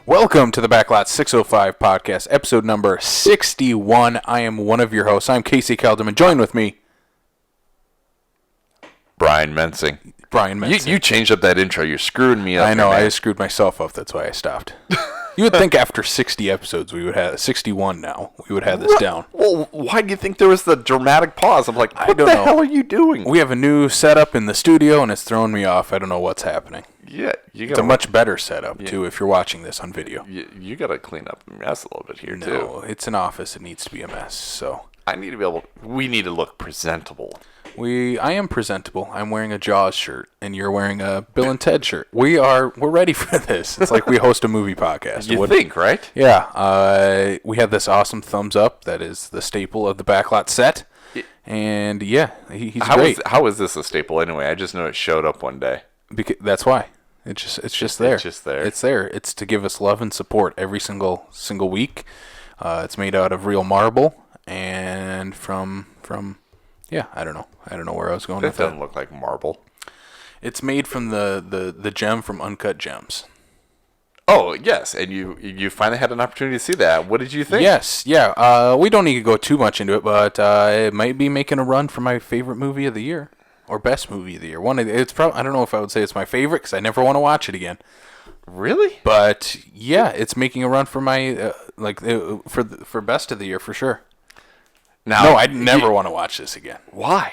Welcome to the Backlot 605 podcast, episode number 61. I am one of your hosts. I'm Casey Kelderman. Join with me, Brian Mensing. Brian Mensing. You changed up that intro. You're screwing me up. I know. Man. I screwed myself up. That's why I stopped. You would think after 60 episodes, we would have 61 now. We would have this down. Well, why do you think there was the dramatic pause? I'm like, I what don't the know. hell are you doing? We have a new setup in the studio, and it's throwing me off. I don't know what's happening. Yeah, It's a much better setup, too, if you're watching this on video. You got to clean up the mess a little bit here, too. No, it's an office. It needs to be a mess, so... We need to look presentable. I am presentable. I'm wearing a Jaws shirt, and you're wearing a Bill and Ted shirt. We're ready for this. It's like we host a movie podcast. You think, right? Yeah. We have this awesome thumbs up that is the staple of the Backlot set. And yeah, he's great. How is this a staple anyway? I just know it showed up one day. That's why. It's just there. It's just there. It's there. It's to give us love and support every single week. It's made out of real marble and from yeah, I don't know where I was going with that. That doesn't look like marble. It's made from the gem from Uncut Gems. Oh, yes, and you finally had an opportunity to see that. What did you think? Yes, yeah. We don't need to go too much into it, but it might be making a run for my favorite movie of the year. Or best movie of the year. I don't know if I would say it's my favorite because I never want to watch it again. Really? But yeah, it's making a run for my for best of the year for sure. No, I'd never want to watch this again. Why?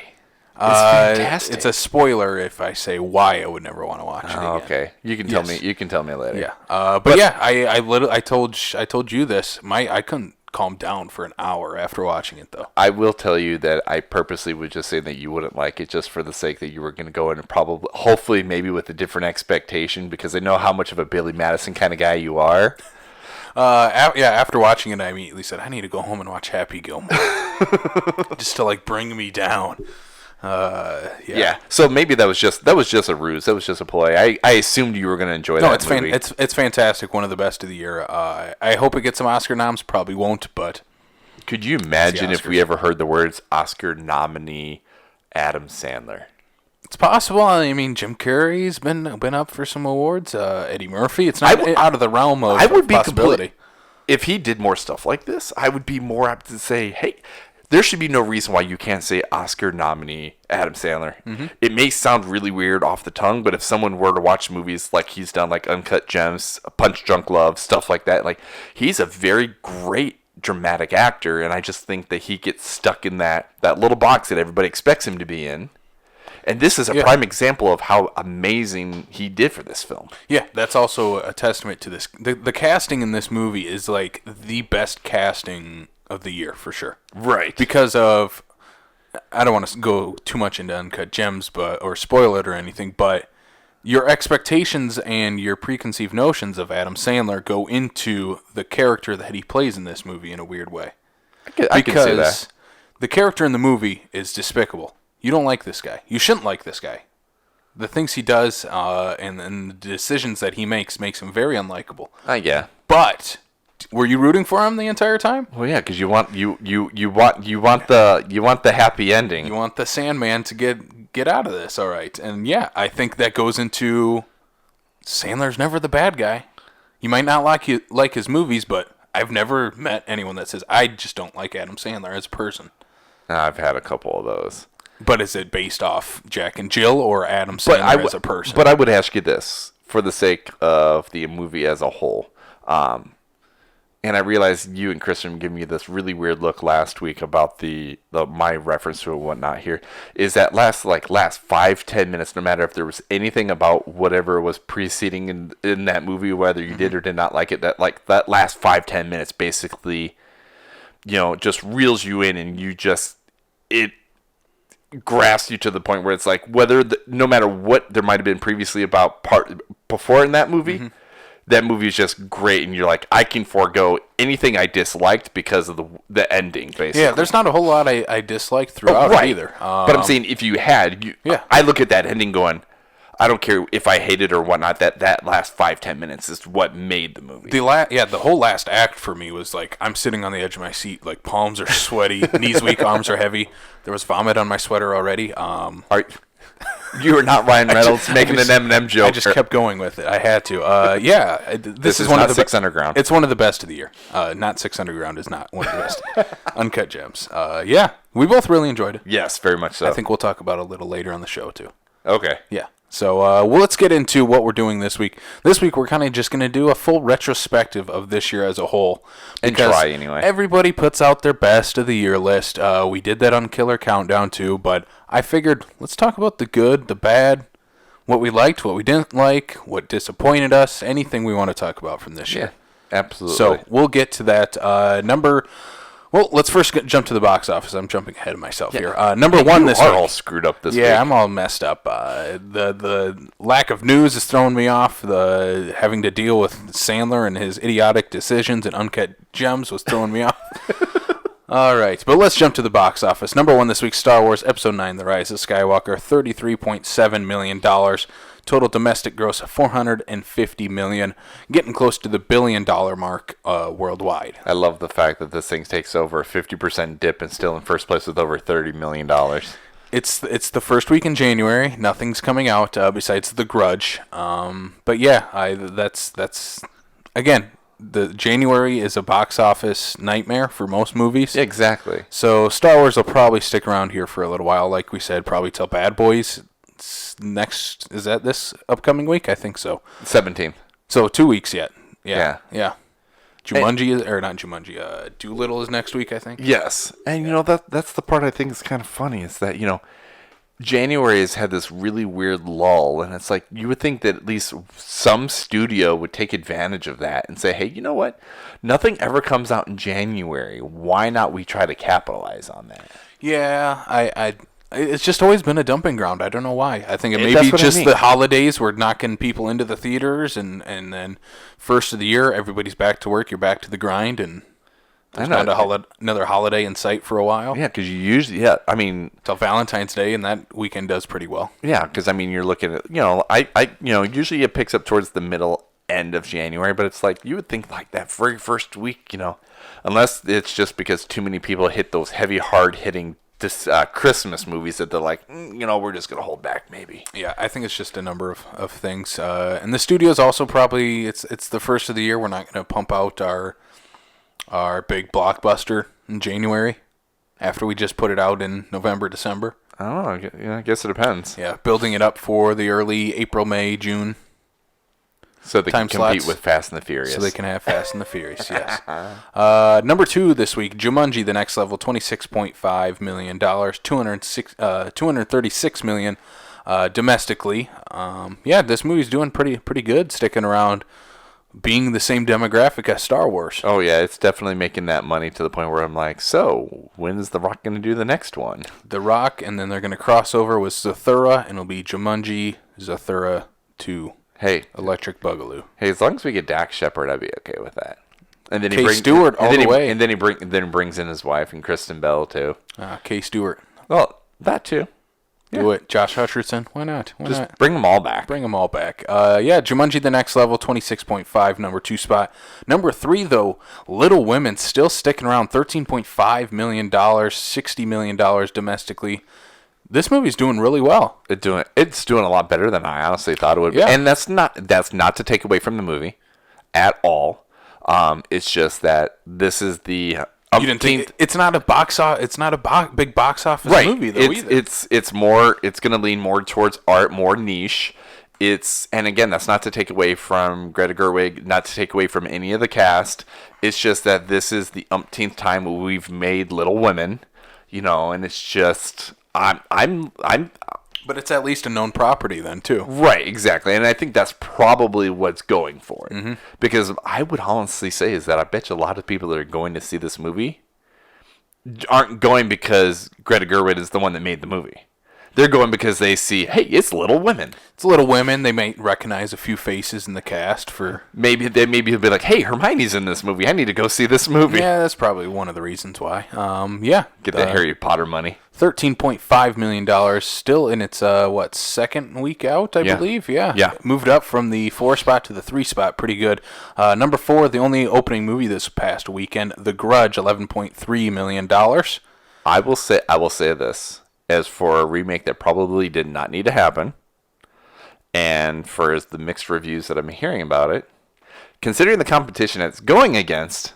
It's fantastic. It's a spoiler if I say why I would never want to watch it again. Okay, you can tell me. You can tell me later. Yeah. But yeah, I told you this. I couldn't calm down for an hour after watching it, though. I will tell you that I purposely was just saying that you wouldn't like it just for the sake that you were going to go in and hopefully maybe with a different expectation because I know how much of a Billy Madison kind of guy you are. After watching it, I immediately said, I need to go home and watch Happy Gilmore. Just to, bring me down. Yeah. So maybe that was just a ruse. That was just a play. I assumed you were going to enjoy that movie. It's fantastic. One of the best of the year. I hope it gets some Oscar noms. Probably won't, but could you imagine if we ever heard the words Oscar nominee Adam Sandler? It's possible. I mean, Jim Carrey's been up for some awards. Eddie Murphy. It's not out of the realm of possibility. If he did more stuff like this, I would be more apt to say, hey, there should be no reason why you can't say Oscar nominee Adam Sandler. Mm-hmm. It may sound really weird off the tongue, but if someone were to watch movies like he's done, like Uncut Gems, Punch Drunk Love, stuff like that, he's a very great dramatic actor, and I just think that he gets stuck in that little box that everybody expects him to be in. And this is a prime example of how amazing he did for this film. Yeah, that's also a testament to this. The casting in this movie is the best casting of the year for sure. Right. Because of, I don't want to go too much into Uncut Gems or spoil it or anything, but your expectations and your preconceived notions of Adam Sandler go into the character that he plays in this movie in a weird way. I can say that. The character in the movie is despicable. You don't like this guy. You shouldn't like this guy. The things he does and the decisions that he makes him very unlikable. Yeah. But were you rooting for him the entire time? Well, yeah, because you want the happy ending. You want the Sandman to get out of this, all right? And yeah, I think that goes into Sandler's never the bad guy. You might not like his movies, but I've never met anyone that says I just don't like Adam Sandler as a person. I've had a couple of those. But is it based off Jack and Jill or Adam Sandler as a person? But I would ask you this, for the sake of the movie as a whole. And I realized you and Kristen gave me this really weird look last week about my reference to it and whatnot here. Is that last 5-10 minutes, no matter if there was anything about whatever was preceding in that movie, whether you did or did not like it, that last 5-10 minutes basically, just reels you in and it grasps you to the point where it's no matter what there might have been previously about before in that movie, that movie is just great, and you're like, I can forego anything I disliked because of the ending, basically. Yeah, there's not a whole lot I disliked throughout it either. But I'm saying if you had, I look at that ending going, I don't care if I hate it or whatnot. That last 5-10 minutes is what made the movie. The whole last act for me was I'm sitting on the edge of my seat, palms are sweaty, knees weak, arms are heavy. There was vomit on my sweater already. You are not Ryan Reynolds making an Eminem joke. I just kept going with it. I had to. This is one not of the Six Underground. It's one of the best of the year. Not Six Underground is not one of the best. Uncut Gems. Yeah, we both really enjoyed it. Yes, very much so. I think we'll talk about it a little later on the show too. Okay. Yeah. So let's get into what we're doing this week. This week we're kind of just going to do a full retrospective of this year as a whole. And try anyway. Everybody puts out their best of the year list. We did that on Killer Countdown too, but I figured let's talk about the good, the bad, what we liked, what we didn't like, what disappointed us, anything we want to talk about from this year. Absolutely. So we'll get to that. Well, let's first jump to the box office. I'm jumping ahead of myself here. Number one this week. You are all screwed up this week. Yeah, I'm all messed up. The lack of news is throwing me off. The having to deal with Sandler and his idiotic decisions and Uncut Gems was throwing me off. All right, but let's jump to the box office. Number one this week, Star Wars Episode 9, The Rise of Skywalker, $33.7 million. Total domestic gross of $450 million, getting close to the $1 billion mark worldwide. I love the fact that this thing takes over a 50% dip and still in first place with over $30 million. It's the first week in January. Nothing's coming out besides The Grudge. But yeah, that's again. The January is a box office nightmare for most movies. Exactly. So Star Wars will probably stick around here for a little while, like we said, probably till Bad Boys. Next, is that this upcoming week? I think so. 17th. So 2 weeks yet. Yeah. Yeah. Jumanji is, or not Jumanji. Doolittle is next week, I think. Yes, and that's the part I think is kind of funny is that January has had this really weird lull, and it's like you would think that at least some studio would take advantage of that and say, hey, you know what? Nothing ever comes out in January. Why not we try to capitalize on that? Yeah, it's just always been a dumping ground. I don't know why. I think it may That's be what I just mean. the holidays were knocking people into the theaters, and then first of the year, everybody's back to work. You're back to the grind, and there's not another holiday in sight for a while. Yeah, because you usually, Till Valentine's Day, and that weekend does pretty well. Yeah, because you're looking at, usually it picks up towards the middle end of January, but it's like you would think like that very first week, unless it's just because too many people hit those heavy, hard hitting Christmas movies that they're like, we're just gonna hold back maybe. Yeah, I think it's just a number of things, and the studio's also probably it's the first of the year. We're not gonna pump out our big blockbuster in January after we just put it out in November, December. I don't know. I guess it depends. Yeah, building it up for the early April, May, June. So they time can compete slots. with Fast and the Furious. So they can have Fast and the Furious, yes. Number two this week, Jumanji: The Next Level, $26.5 million, $236 million domestically. This movie's doing pretty good, sticking around, being the same demographic as Star Wars. Oh yeah, it's definitely making that money to the point where I'm like, so when is The Rock going to do the next one? The Rock, and then they're going to cross over with Zathura, and it'll be Jumanji, Zathura 2. Hey, Electric Boogaloo. Hey, as long as we get Dak Shepard, I'd be okay with that. And then Kay Stewart all the way. And then he brings in his wife and Kristen Bell too. Kay Stewart. Well, that too. Do it. Josh Hutcherson. Why not? Why not? Bring them all back. Bring them all back. Jumanji: The Next Level, 26.5, number 2 spot. Number 3, though, Little Women, still sticking around, $13.5 million, $60 million domestically. This movie's doing really well. It's doing a lot better than I honestly thought it would be. Yeah. And that's not to take away from the movie at all. It's just that this is the You didn't think it's not a big box office right. movie though either. It's going to lean more towards art, more niche. And again, that's not to take away from Greta Gerwig, not to take away from any of the cast. It's just that this is the umpteenth time we've made Little Women, and it's just but it's at least a known property then too. Right, exactly. And I think that's probably what's going for it. Mm-hmm. Because I would honestly say is that I bet you a lot of people that are going to see this movie aren't going because Greta Gerwig is the one that made the movie. They're going because they see, hey, it's Little Women. It's Little Women. They may recognize a few faces in the cast for... Maybe he'll be like, hey, Hermione's in this movie. I need to go see this movie. Yeah, that's probably one of the reasons why. Get that Harry Potter money. $13.5 million, still in its, second week out, I believe? Yeah. Moved up from the 4 spot to the 3 spot. Pretty good. Number 4, the only opening movie this past weekend, The Grudge, $11.3 million. I will say this. as for a remake that probably did not need to happen, and for the mixed reviews that I'm hearing about it, considering the competition it's going against,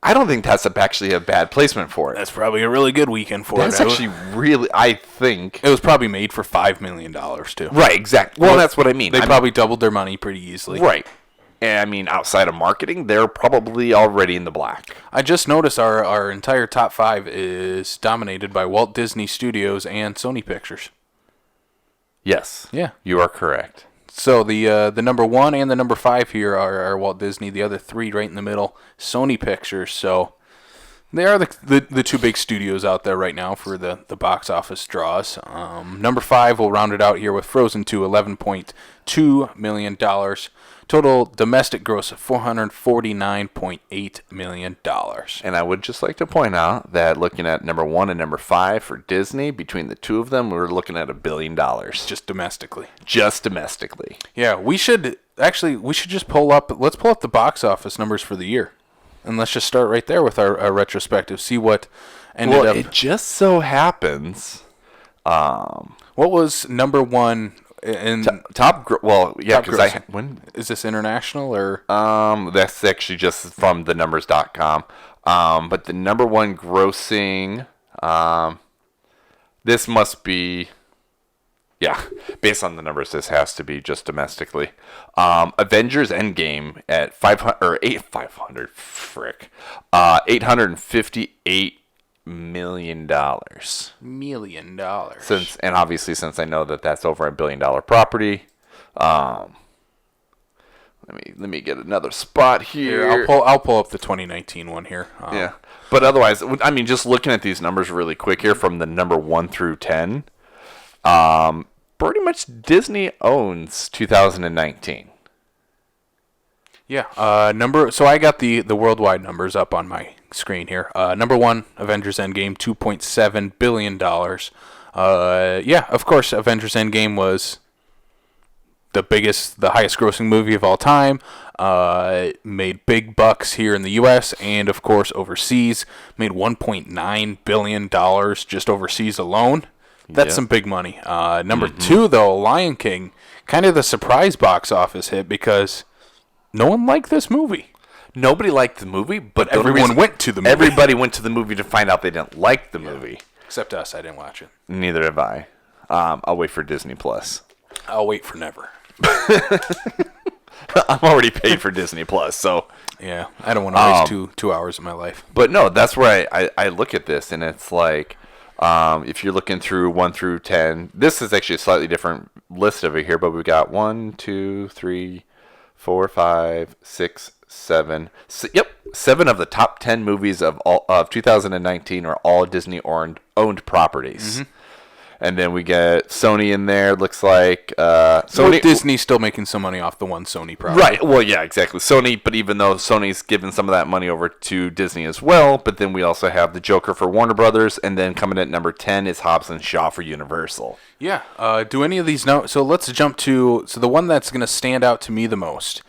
I don't think that's actually a bad placement for it. That's probably a really good weekend for That's it. actually really, I think. It was probably made for $5 million, too. Right, exactly. Well, that's what I mean. They probably doubled their money pretty easily. Right. And I mean, outside of marketing, they're probably already in the black. I just noticed our entire top 5 is dominated by Walt Disney Studios and Sony Pictures. Yes. Yeah. You are correct. So the number 1 and the number 5 here are Walt Disney. The other 3 right in the middle, Sony Pictures. So they are the 2 big studios out there right now for the box office draws. Number 5, we'll round it out here with Frozen 2, $11.2 million. Total domestic gross of $449.8 million. And I would just like to point out that looking at number 1 and number 5 for Disney, between the two of them, we're looking at $1 billion. Just domestically. Just domestically. Yeah, we should just let's pull up the box office numbers for the year. And let's just start right there with our retrospective. See what ended up. It just so happens. What was number 1 in because when is this international or? that's actually just from the numbers.com. But the number 1 grossing, this must be, based on the numbers, this has to be just domestically. Avengers Endgame at $858 million. Since I know that that's over $1 billion property. Let me get another spot here. I'll pull up the 2019 one here. Yeah, but otherwise, I mean, just looking at these numbers really quick here from the number 1 through 10, pretty much Disney owns 2019. Yeah. So I got the worldwide numbers up on my screen here. Number 1, Avengers Endgame, $2.7 billion. Of course, Avengers Endgame was the highest grossing movie of all time. Made big bucks here in the U.S. and, of course, overseas. Made $1.9 billion just overseas alone. That's some big money. Number 2, though, Lion King, kind of the surprise box office hit because no one liked this movie. Nobody liked the movie, but everyone went to the movie. Everybody went to the movie to find out they didn't like the movie. Except us. I didn't watch it. Neither have I. I'll wait for Disney Plus. I'll wait for never. I'm already paid for Disney Plus, so yeah, I don't want to waste two hours of my life. But no, that's where I look at this, and it's like, if you're looking through 1 through 10, this is actually a slightly different list over here, but we've got 1, 2, 3, 4, 5, 6, 7. 7 of the top 10 movies of 2019 are all Disney owned properties. Mm-hmm. And then we get Sony in there. Looks like Disney's still making some money off the one Sony property. Right. Well, yeah, exactly. Sony, but even though Sony's given some of that money over to Disney as well, but then we also have the Joker for Warner Brothers, and then coming at number 10 is Hobbs and Shaw for Universal. Yeah. Do any of these know? So let's jump to the one that's going to stand out to me the most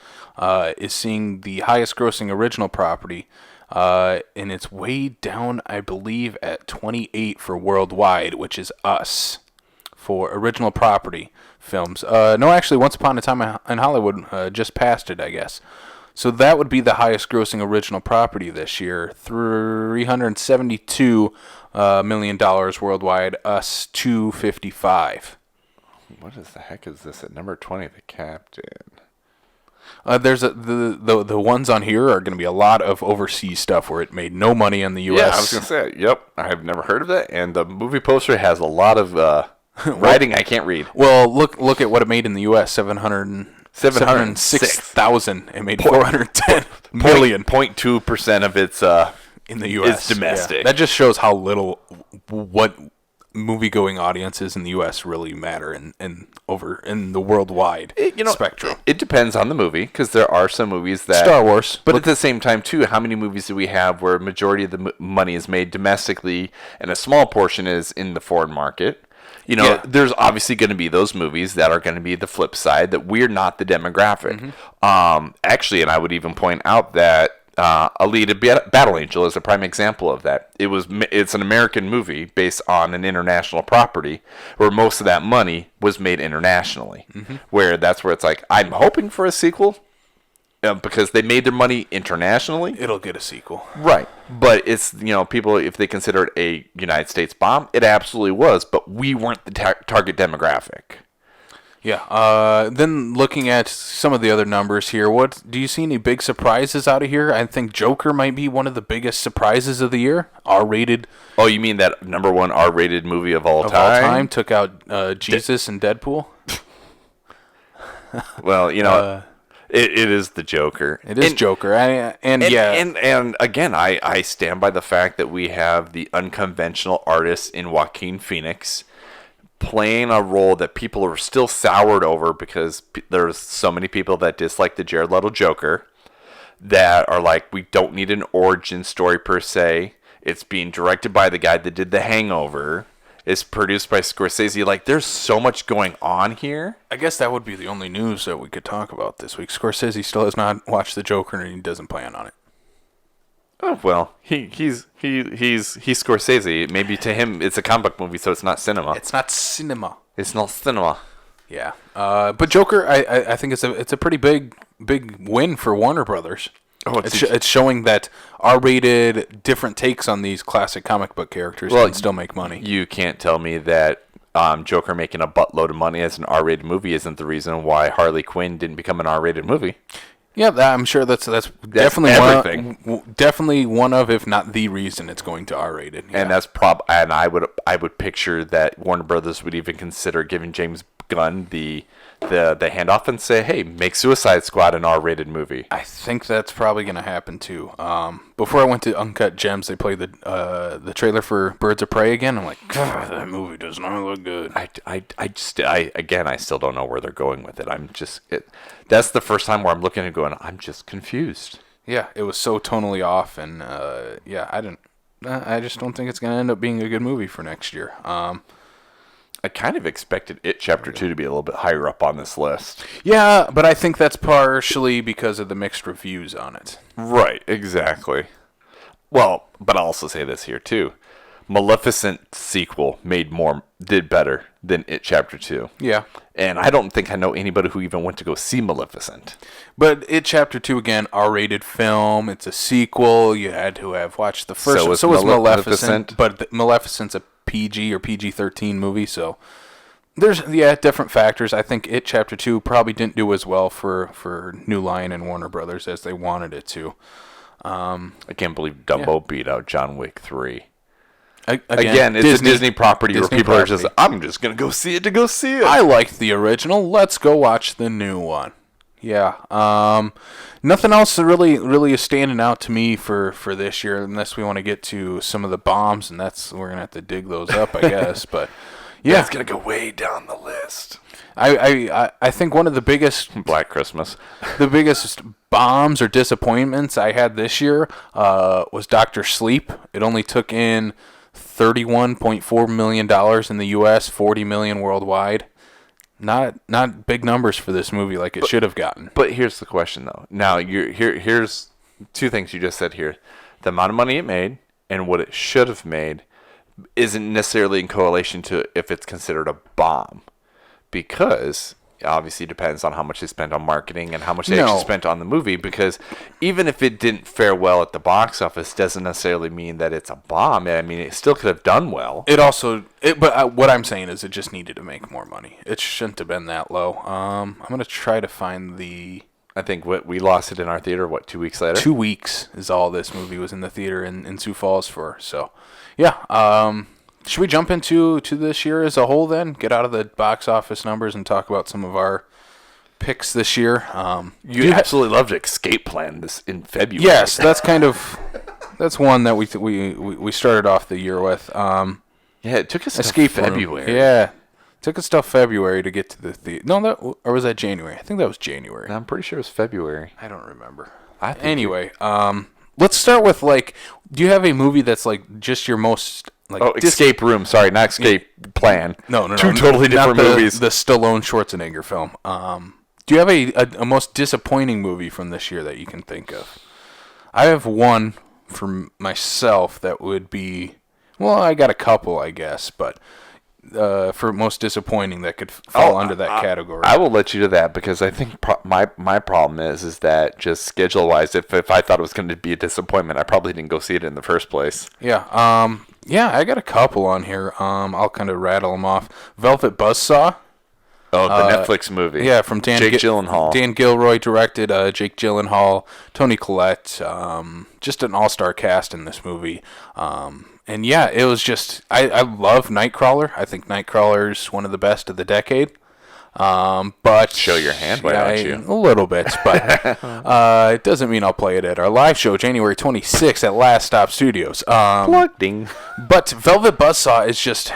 is seeing the highest grossing original property. And it's way down, I believe, at 28 for worldwide, which is Us for original property films. No, actually, Once Upon a Time in Hollywood just passed it, I guess. So that would be the highest grossing original property this year, $372 million worldwide. Us 255. What the heck is this at number 20? The Captain. There's the ones on here are going to be a lot of overseas stuff where it made no money in the U.S. Yeah, I was going to say, yep, I have never heard of that, and the movie poster has a lot of writing I can't read. Well, look at what it made in the U.S. 706,000. It made 410 million. 0.2% of its in the U.S. is domestic. Yeah. That just shows how little what movie-going audiences in the U.S. really matter in the worldwide spectrum. It depends on the movie, because there are some movies that Star Wars, but at the same time too, how many movies do we have where a majority of the money is made domestically and a small portion is in the foreign market? There's obviously going to be those movies that are going to be the flip side, that we're not the demographic. Mm-hmm. Actually, and I would even point out that Alita Battle Angel is a prime example of that. It's an American movie based on an international property where most of that money was made internationally. Where that's where it's like, I'm hoping for a sequel because they made their money internationally. It'll get a sequel. Right. But it's, people, if they consider it a United States bomb, it absolutely was, but we weren't the target demographic. Yeah. Then looking at some of the other numbers here, what do you see any big surprises out of here? I think Joker might be one of the biggest surprises of the year. R-rated. Oh, you mean that number one R-rated movie of all time? Of all time. Took out Jesus and Deadpool. Well, it is the Joker. It is Joker. And again, I stand by the fact that we have the unconventional artist in Joaquin Phoenix playing a role that people are still soured over because there's so many people that dislike the Jared Leto Joker that are like, we don't need an origin story per se. It's being directed by the guy that did The Hangover. It's produced by Scorsese. Like, there's so much going on here. I guess that would be the only news that we could talk about this week. Scorsese still has not watched the Joker and he doesn't plan on it. Oh, well, he's Scorsese. Maybe to him it's a comic book movie, so it's not cinema. It's not cinema. It's not cinema. Yeah. But Joker, I think it's a pretty big win for Warner Brothers. Oh, it's showing that R-rated different takes on these classic comic book characters can still make money. You can't tell me that Joker making a buttload of money as an R-rated movie isn't the reason why Harley Quinn didn't become an R-rated movie. Yeah, I'm sure that's definitely everything. Definitely one of, if not the reason it's going to R-rated. Yeah. And that's and I would picture that Warner Brothers would even consider giving James Gunn the handoff and say, hey, make Suicide Squad an R-rated movie. I think that's probably going to happen too. Before I went to Uncut Gems, they played the trailer for Birds of Prey again. I'm like, that movie does not look good. I still don't know where they're going with it. That's the first time where I'm looking and going, I'm just confused. Yeah, it was so tonally off, and I just don't think it's going to end up being a good movie for next year. I kind of expected It Chapter 2 to be a little bit higher up on this list. Yeah, but I think that's partially because of the mixed reviews on it. Right, exactly. Well, but I'll also say this here too. Maleficent sequel did better than It Chapter 2. Yeah. And I don't think I know anybody who even went to go see Maleficent. But It Chapter 2, again, R-rated film. It's a sequel. You had to have watched the first one. So was Maleficent. But Maleficent's a PG or PG-13 movie, so there's different factors. I think It Chapter 2 probably didn't do as well for New Line and Warner Brothers as they wanted it to. I can't believe Dumbo beat out John Wick 3. Again, it's a Disney property where people are just, I'm just going to go see it to go see it. I liked the original. Let's go watch the new one. Yeah. Nothing else really is standing out to me for this year, unless we want to get to some of the bombs, and we're gonna have to dig those up, I guess. But yeah, it's gonna go way down the list. I think one of the biggest Black Christmas, the biggest bombs or disappointments I had this year was Dr. Sleep. It only took in $31.4 million in the U.S., $40 million worldwide. Not big numbers for this movie like it should have gotten. But here's the question, though. Now, here's two things you just said here. The amount of money it made and what it should have made isn't necessarily in correlation to if it's considered a bomb. Because it obviously depends on how much they spent on marketing and how much they actually spent on the movie. Because even if it didn't fare well at the box office, doesn't necessarily mean that it's a bomb. I mean, it still could have done well. But what I'm saying is it just needed to make more money. It shouldn't have been that low. I'm going to try to find I think we lost it in our theater, 2 weeks later? 2 weeks is all this movie was in the theater in Sioux Falls for. So, yeah. Should we jump into this year as a whole then? Get out of the box office numbers and talk about some of our picks this year. You absolutely loved Escape Plan this in February. Yes, that's one that we started off the year with. Yeah, it took us Escape to February. Room. Yeah, took us till February to get to the theater. No, or was that January? I think that was January. I'm pretty sure it was February. I don't remember. Anyway, let's start with do you have a movie that's just your most Escape Room. Sorry, not Escape Plan. No. Two totally different movies. The Stallone Schwarzenegger film. Do you have a most disappointing movie from this year that you can think of? I have one for myself that would be, well, I got a couple, I guess, but for most disappointing that could fall under that category. I will let you do that because I think my problem is that just schedule wise, if I thought it was going to be a disappointment, I probably didn't go see it in the first place. Yeah. Yeah, I got a couple on here. I'll kind of rattle them off. Velvet Buzzsaw. Oh, the Netflix movie. Yeah, from Jake Gyllenhaal. Dan Gilroy directed. Jake Gyllenhaal, Toni Collette. Just an all-star cast in this movie. And yeah, it was just I love Nightcrawler. I think Nightcrawler's one of the best of the decade. But show your hand, why don't you? A little bit, but it doesn't mean I'll play it at our live show January 26th at Last Stop Studios. Plug ding. But Velvet Buzzsaw is just,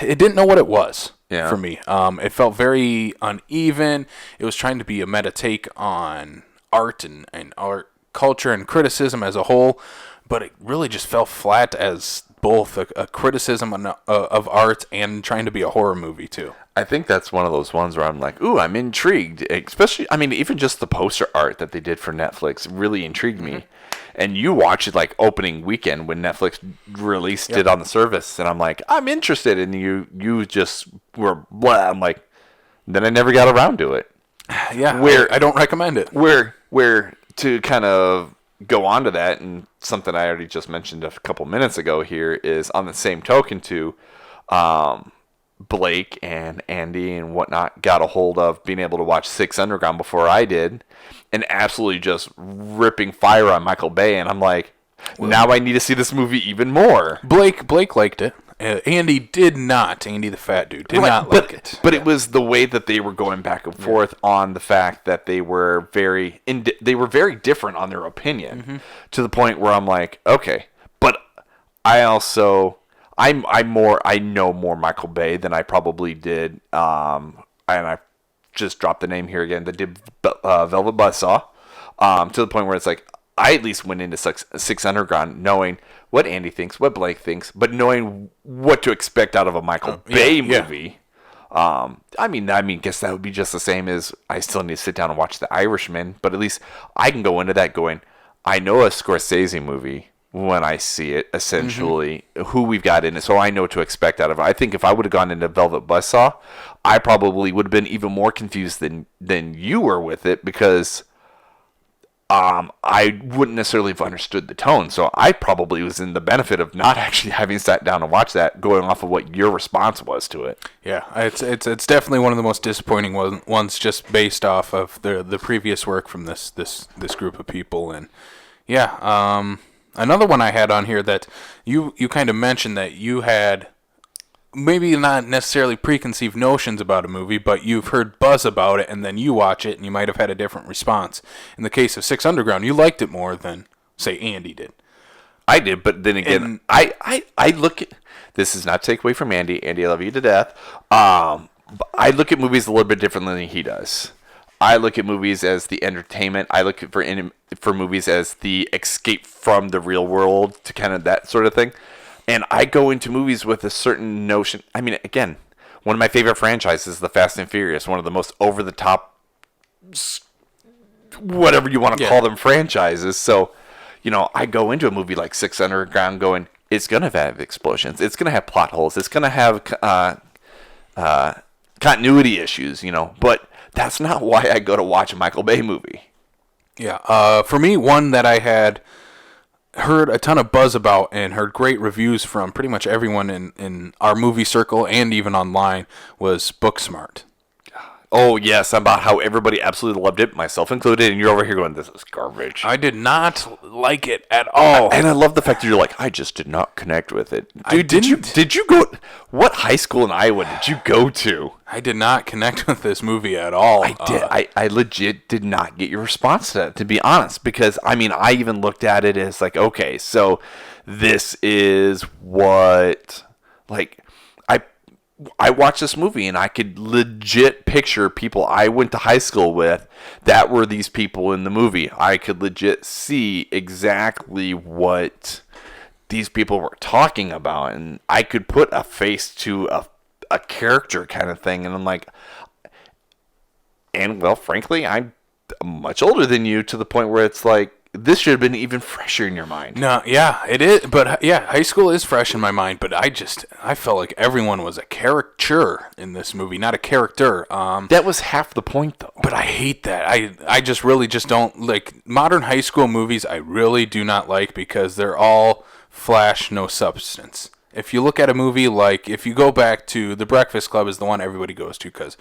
it didn't know what it was. Yeah. For me. It felt very uneven. It was trying to be a meta take on art and art culture and criticism as a whole, but it really just fell flat as both a criticism of art and trying to be a horror movie too. I think that's one of those ones where I'm like, ooh, I'm intrigued. Especially, I mean, even just the poster art that they did for Netflix really intrigued me. And you watch it like opening weekend when Netflix released it on the service, and I'm like, I'm interested, and you just were blah. I'm like, then I never got around to it. Yeah, I don't recommend it. Where to kind of go on to that, and something I already just mentioned a couple minutes ago here is on the same token to Blake and Andy and whatnot got a hold of being able to watch Six Underground before I did, and absolutely just ripping fire on Michael Bay, and I'm like, now I need to see this movie even more. Blake liked it. Andy did not. Andy the fat dude did not like it. But it was the way that they were going back and forth on the fact that they were very different on their opinion, to the point where I'm like, okay, but I also I know more Michael Bay than I probably did, and I just dropped the name here again, that did Velvet Buzzsaw, to the point where it's like, I at least went into Six Underground knowing what Andy thinks, what Blake thinks, but knowing what to expect out of a Michael Bay movie. I mean, guess that would be just the same as I still need to sit down and watch The Irishman, but at least I can go into that going, I know a Scorsese movie when I see it, essentially, who we've got in it, so I know what to expect out of it. I think if I would have gone into Velvet Buzzsaw, I probably would have been even more confused than you were with it, because I wouldn't necessarily have understood the tone, so I probably was in the benefit of not actually having sat down and watched that, going off of what your response was to it. Yeah, it's definitely one of the most disappointing ones, just based off of the previous work from this group of people, and yeah, another one I had on here that you kind of mentioned that you had maybe not necessarily preconceived notions about a movie, but you've heard buzz about it, and then you watch it, and you might have had a different response. In the case of Six Underground, you liked it more than, say, Andy did. I did, but then again, I look at, this is not to take away from Andy. Andy, I love you to death. But I look at movies a little bit differently than he does. I look at movies as the entertainment. I look for movies as the escape from the real world, to kind of that sort of thing. And I go into movies with a certain notion. I mean, again, one of my favorite franchises is the Fast and Furious, one of the most over-the-top, whatever you want to call them, franchises. So, I go into a movie like Six Underground going, it's going to have explosions. It's going to have plot holes. It's going to have continuity issues, But that's not why I go to watch a Michael Bay movie. Yeah. For me, one that I had heard a ton of buzz about and heard great reviews from pretty much everyone in our movie circle and even online was Booksmart. Oh, yes, about how everybody absolutely loved it, myself included, and you're over here going, this is garbage. I did not like it at all. And I love the fact that you're like, I just did not connect with it. Dude, did you go, what high school in Iowa did you go to? I did not connect with this movie at all. I did. I legit did not get your response to that, to be honest, because, I mean, I even looked at it as like, okay, so this is what, like, I watched this movie and I could legit picture people I went to high school with that were these people in the movie. I could legit see exactly what these people were talking about, and I could put a face to a character kind of thing. And I'm like, and well, frankly, I'm much older than you, to the point where it's like, this should have been even fresher in your mind. No, yeah, it is. But yeah, high school is fresh in my mind. But I felt like everyone was a caricature in this movie, not a character. That was half the point, though. But I hate that. I just really just don't like modern high school movies. I really do not like because they're all flash, no substance. If you look at a movie like, if you go back to The Breakfast Club is the one everybody goes to because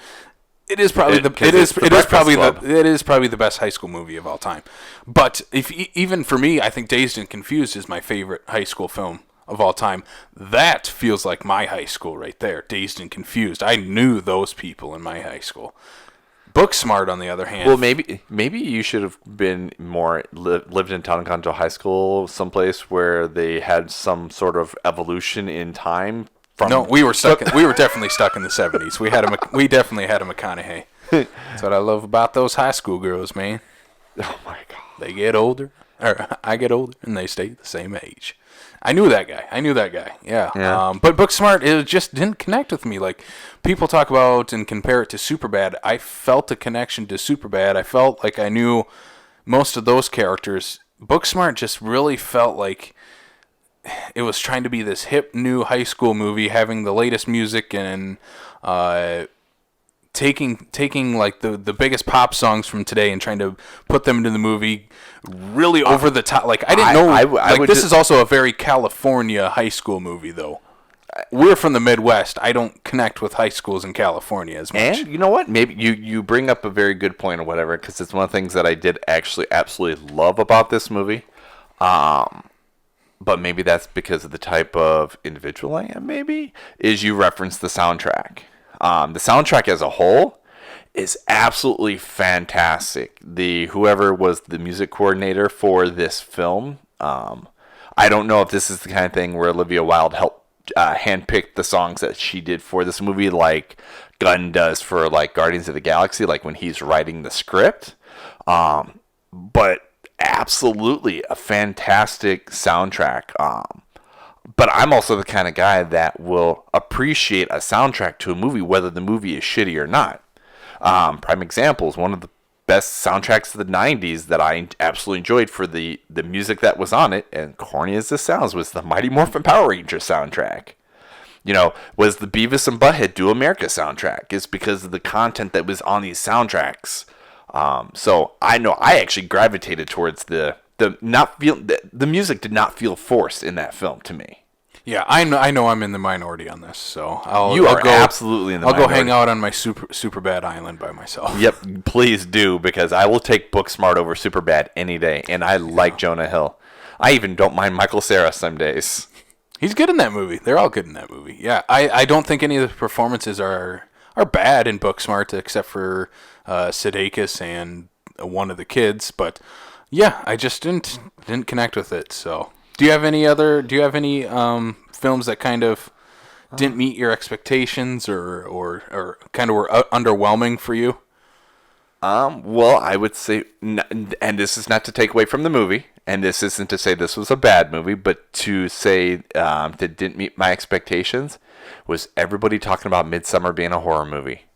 it is probably it is probably the best high school movie of all time. But even for me, I think Dazed and Confused is my favorite high school film of all time. That feels like my high school right there. Dazed and Confused. I knew those people in my high school. Booksmart, on the other hand. Well, maybe you should have been more lived in Tonawanda High School, someplace where they had some sort of evolution in time. No, we were stuck. We were definitely stuck in the 70s. We definitely had a McConaughey. That's what I love about those high school girls, man. Oh my god! They get older, or I get older, and they stay the same age. I knew that guy. Yeah. But Booksmart, it just didn't connect with me. Like people talk about and compare it to Superbad. I felt a connection to Superbad. I felt like I knew most of those characters. Booksmart just really felt like it was trying to be this hip new high school movie, having the latest music and taking like the biggest pop songs from today and trying to put them into the movie really over the top. Like I didn't know this is also a very California high school movie though. We're from the Midwest. I don't connect with high schools in California as much. And you know what? Maybe you bring up a very good point or whatever, because it's one of the things that I did actually absolutely love about this movie. But maybe that's because of the type of individual I am, maybe, is you reference the soundtrack. The soundtrack as a whole is absolutely fantastic. Whoever was the music coordinator for this film, I don't know if this is the kind of thing where Olivia Wilde helped handpick the songs that she did for this movie, like Gunn does for like Guardians of the Galaxy, like when he's writing the script. But absolutely a fantastic soundtrack. But I'm also the kind of guy that will appreciate a soundtrack to a movie, whether the movie is shitty or not. Prime example is one of the best soundtracks of the 90s that I absolutely enjoyed for the music that was on it, and corny as this sounds, was the Mighty Morphin Power Rangers soundtrack. Was the Beavis and Butthead Do America soundtrack. It's because of the content that was on these soundtracks. So I know I actually gravitated towards the music did not feel forced in that film to me. Yeah, I know I'm in the minority on this, so I'll go absolutely in the minority. I'll go hang out on my super bad island by myself. Yep, please do, because I will take Booksmart over Superbad any day, and I like Jonah Hill. I even don't mind Michael Cera some days. He's good in that movie. They're all good in that movie. Yeah, I don't think any of the performances are bad in Booksmart except for Sudeikis and one of the kids, but yeah, I just didn't connect with it. So, do you have any films that kind of didn't meet your expectations or kind of were underwhelming for you? Well, I would say, and this is not to take away from the movie, and this isn't to say this was a bad movie, but to say that didn't meet my expectations was everybody talking about Midsommar being a horror movie.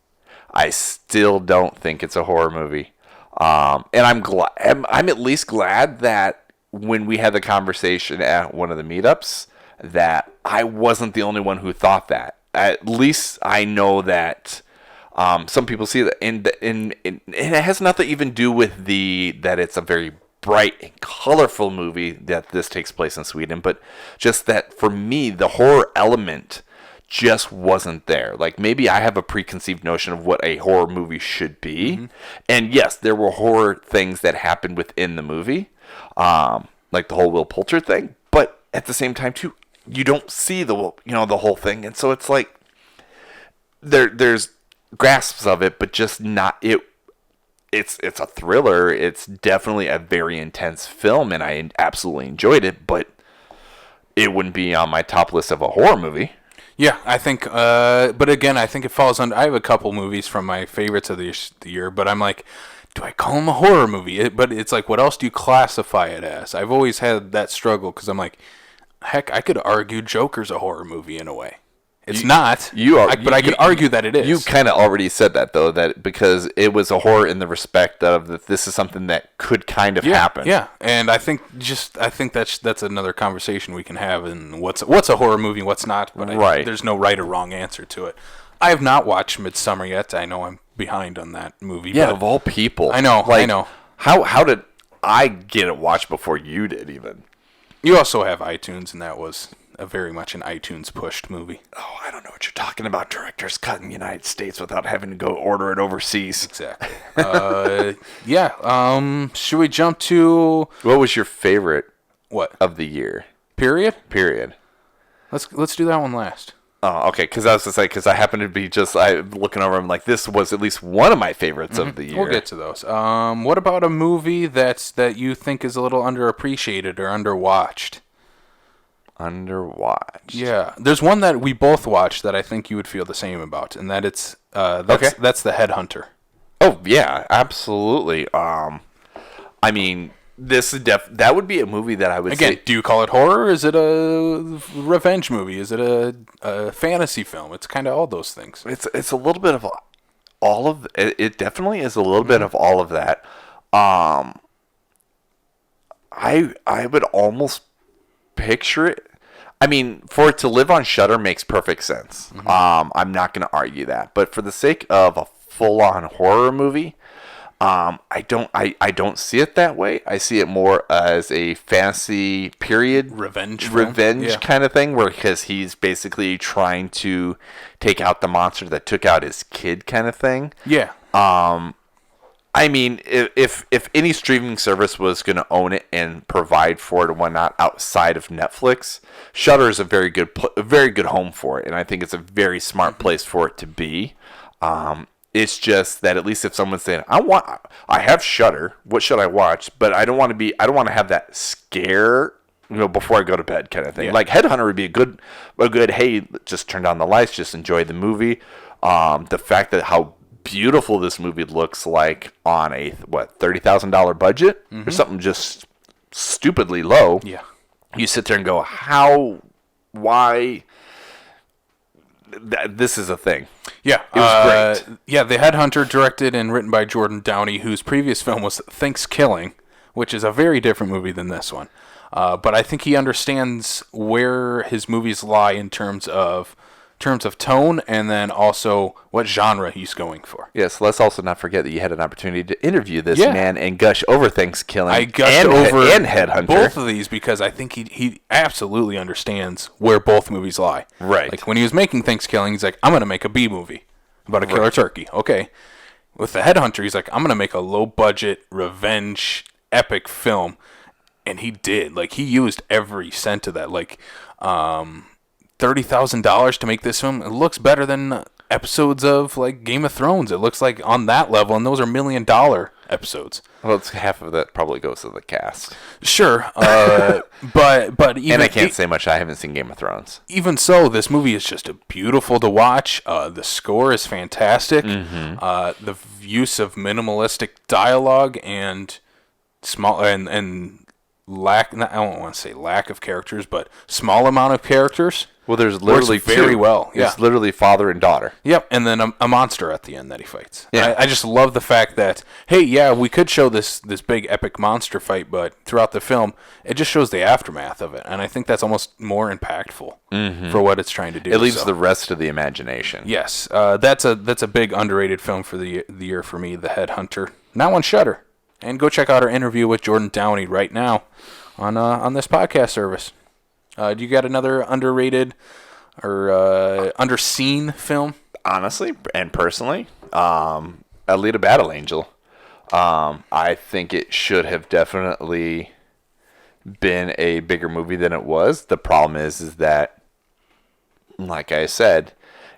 I still don't think it's a horror movie. And I'm at least glad that when we had the conversation at one of the meetups, that I wasn't the only one who thought that. At least I know that some people see that, and it has nothing to even do with that it's a very bright and colorful movie that this takes place in Sweden, but just that for me, the horror element just wasn't there. Like, maybe I have a preconceived notion of what a horror movie should be. Mm-hmm. And yes, there were horror things that happened within the movie, like the whole Will Poulter thing. But at the same time, too, you don't see the whole thing, and so it's like there's grasps of it, but just not it. It's a thriller. It's definitely a very intense film, and I absolutely enjoyed it. But it wouldn't be on my top list of a horror movie. Yeah, I think, but again, I think it falls under, I have a couple movies from my favorites of the year, but I'm like, do I call them a horror movie? But it's like, what else do you classify it as? I've always had that struggle, because I'm like, heck, I could argue Joker's a horror movie in a way. It's not. But I could argue that it is. You kind of already said that though, that because it was a horror in the respect of that this is something that could kind of happen. Yeah, and I think that's another conversation we can have. And what's a horror movie, what's not. But there's no right or wrong answer to it. I have not watched Midsommar yet. I know I'm behind on that movie. Yeah, but of all people. I know. I know. How did I get it watched before you did even? You also have iTunes, and that was very much an iTunes pushed movie. Oh, I don't know what you're talking about. Directors cut in the United States without having to go order it overseas. Exactly. Yeah. Should we jump to what was your favorite? What of the year? Period. Let's do that one last. Oh, okay. Because I was just like, because I happen to be looking over. I'm like, this was at least one of my favorites of the year. We'll get to those. What about a movie that you think is a little underappreciated or underwatched? Underwatched. Yeah, there's one that we both watched that I think you would feel the same about, and that's The Headhunter. Oh yeah, absolutely. I mean, that would be a movie that I would say. Do you call it horror? Is it a revenge movie? Is it a fantasy film? It's kind of all those things. It's a little bit of all of it. Definitely is a little bit of all of that. I would almost picture it. I mean, for it to live on Shudder makes perfect sense. I'm not going to argue that, but for the sake of a full-on horror movie, I don't see it that way. I see it more as a fantasy period revenge kind of thing, because he's basically trying to take out the monster that took out his kid, kind of thing. Yeah. I mean, if any streaming service was going to own it and provide for it and whatnot outside of Netflix, Shudder is a very good home for it, and I think it's a very smart place for it to be. It's just that at least if someone's saying, I have Shudder, what should I watch? But I don't want to have that scare, before I go to bed kind of thing. Yeah. Like Headhunter would be a good, hey, just turn down the lights, just enjoy the movie. The fact that how beautiful this movie looks like on a $30,000 budget or something just stupidly low. Yeah, you sit there and go, why? This is a thing. Yeah, it was great. Yeah, The Headhunter, directed and written by Jordan Downey, whose previous film was Thanksgiving, which is a very different movie than this one. But I think he understands where his movies lie in terms of tone, and then also what genre he's going for. Yes, let's also not forget that you had an opportunity to interview this man and gush over Thanksgiving. I gushed over Headhunter. Both of these because I think he absolutely understands where both movies lie. Right. Like when he was making Thanksgiving, he's like, I'm going to make a B movie about a killer turkey. Okay. With The Headhunter, he's like, I'm going to make a low-budget revenge epic film. And he did. Like, he used every cent of that. Like, $30,000 to make this film. It looks better than episodes of like Game of Thrones. It looks like on that level, and those are $1 million episodes. Well, it's half of that probably goes to the cast. Sure, but even, and I can't say much. I haven't seen Game of Thrones. Even so, this movie is just beautiful to watch. The score is fantastic. The use of minimalistic dialogue and small and lack. I don't want to say lack of characters, but small amount of characters. Well, there's literally very well. Yeah. It's literally father and daughter. Yep, and then a monster at the end that he fights. Yeah. I just love the fact that, hey, yeah, we could show this big epic monster fight, but throughout the film, it just shows the aftermath of it, and I think that's almost more impactful for what it's trying to do. It leaves the rest to the imagination. Yes, that's a big underrated film for the year for me, The Headhunter. Now on Shudder, and go check out our interview with Jordan Downey right now on this podcast service. Do you got another underrated or underseen film? Honestly and personally, Alita Battle Angel. I think it should have definitely been a bigger movie than it was. The problem is that, like I said,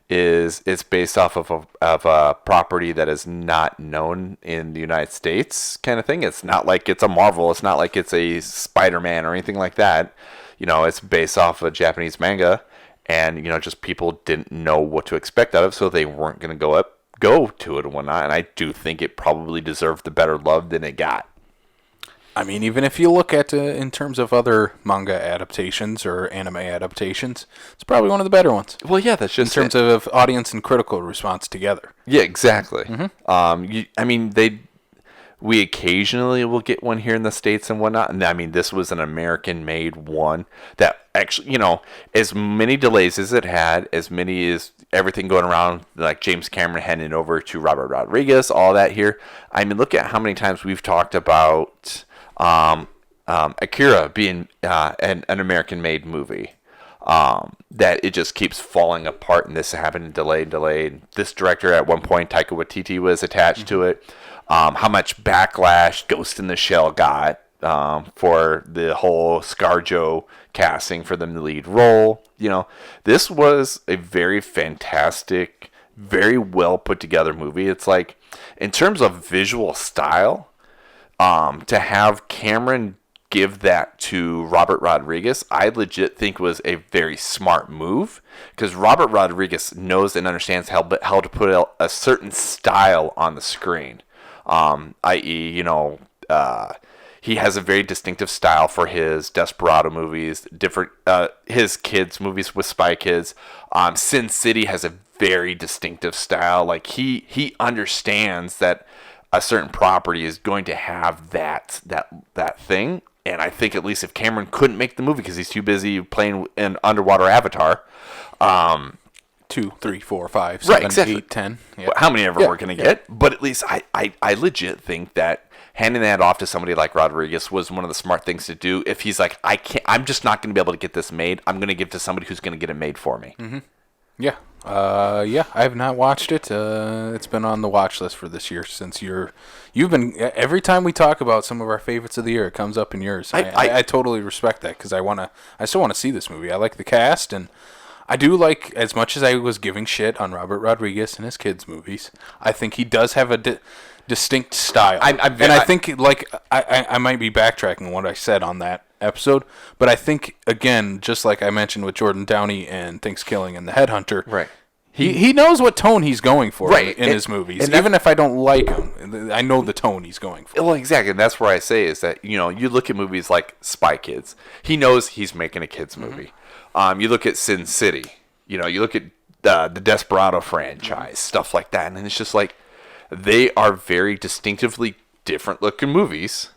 it's based off of a property that is not known in the United States, kind of thing. It's not like it's a Marvel. It's not like it's a Spider-Man or anything like that. It's based off a Japanese manga, and just people didn't know what to expect out of it, so they weren't going to go to it and whatnot. And I do think it probably deserved the better love than it got. I mean, even if you look at in terms of other manga adaptations or anime adaptations, it's probably one of the better ones. Well, yeah, that's In just terms of audience and critical response together. Yeah, exactly. I mean, we occasionally will get one here in the States and whatnot. And I mean, this was an American-made one that actually, as many delays as it had, as many as everything going around, like James Cameron handing over to Robert Rodriguez, all that here. I mean, look at how many times we've talked about Akira being an American-made movie. That it just keeps falling apart, and this happened delayed. This director at one point, Taika Waititi, was attached to it. How much backlash Ghost in the Shell got for the whole ScarJo casting for the lead role. This was a very fantastic, very well put together movie. It's like, in terms of visual style, to have Cameron give that to Robert Rodriguez, I legit think was a very smart move, because Robert Rodriguez knows and understands how to put a certain style on the screen. I.e., he has a very distinctive style for his Desperado movies, his kids movies with Spy Kids. Sin City has a very distinctive style. Like he understands that a certain property is going to have that thing. And I think at least if Cameron couldn't make the movie because he's too busy playing in underwater Avatar, 2, 3, 4, 5, 7, exactly. 8, 10. Yeah. How many ever we're going to get? But at least I legit think that handing that off to somebody like Rodriguez was one of the smart things to do. If he's like, I'm just not going to be able to get this made. I'm going to give it to somebody who's going to get it made for me. Mm-hmm. Yeah. I have not watched it. It's been on the watch list for this year since you've been, every time we talk about some of our favorites of the year, it comes up in yours. I totally respect that because I still want to see this movie. I like the cast, and I do like, as much as I was giving shit on Robert Rodriguez and his kids' movies, I think he does have a distinct style. I think, I might be backtracking what I said on that episode, but I think, again, just like I mentioned with Jordan Downey and Thanksgiving and The Headhunter, right? He knows what tone he's going for in his movies. And even if I don't like him, I know the tone he's going for. Well, exactly. And that's where I say is that, you look at movies like Spy Kids. He knows he's making a kids movie. You look at Sin City. You look at the Desperado franchise, stuff like that. And it's just like, they are very distinctively different looking movies,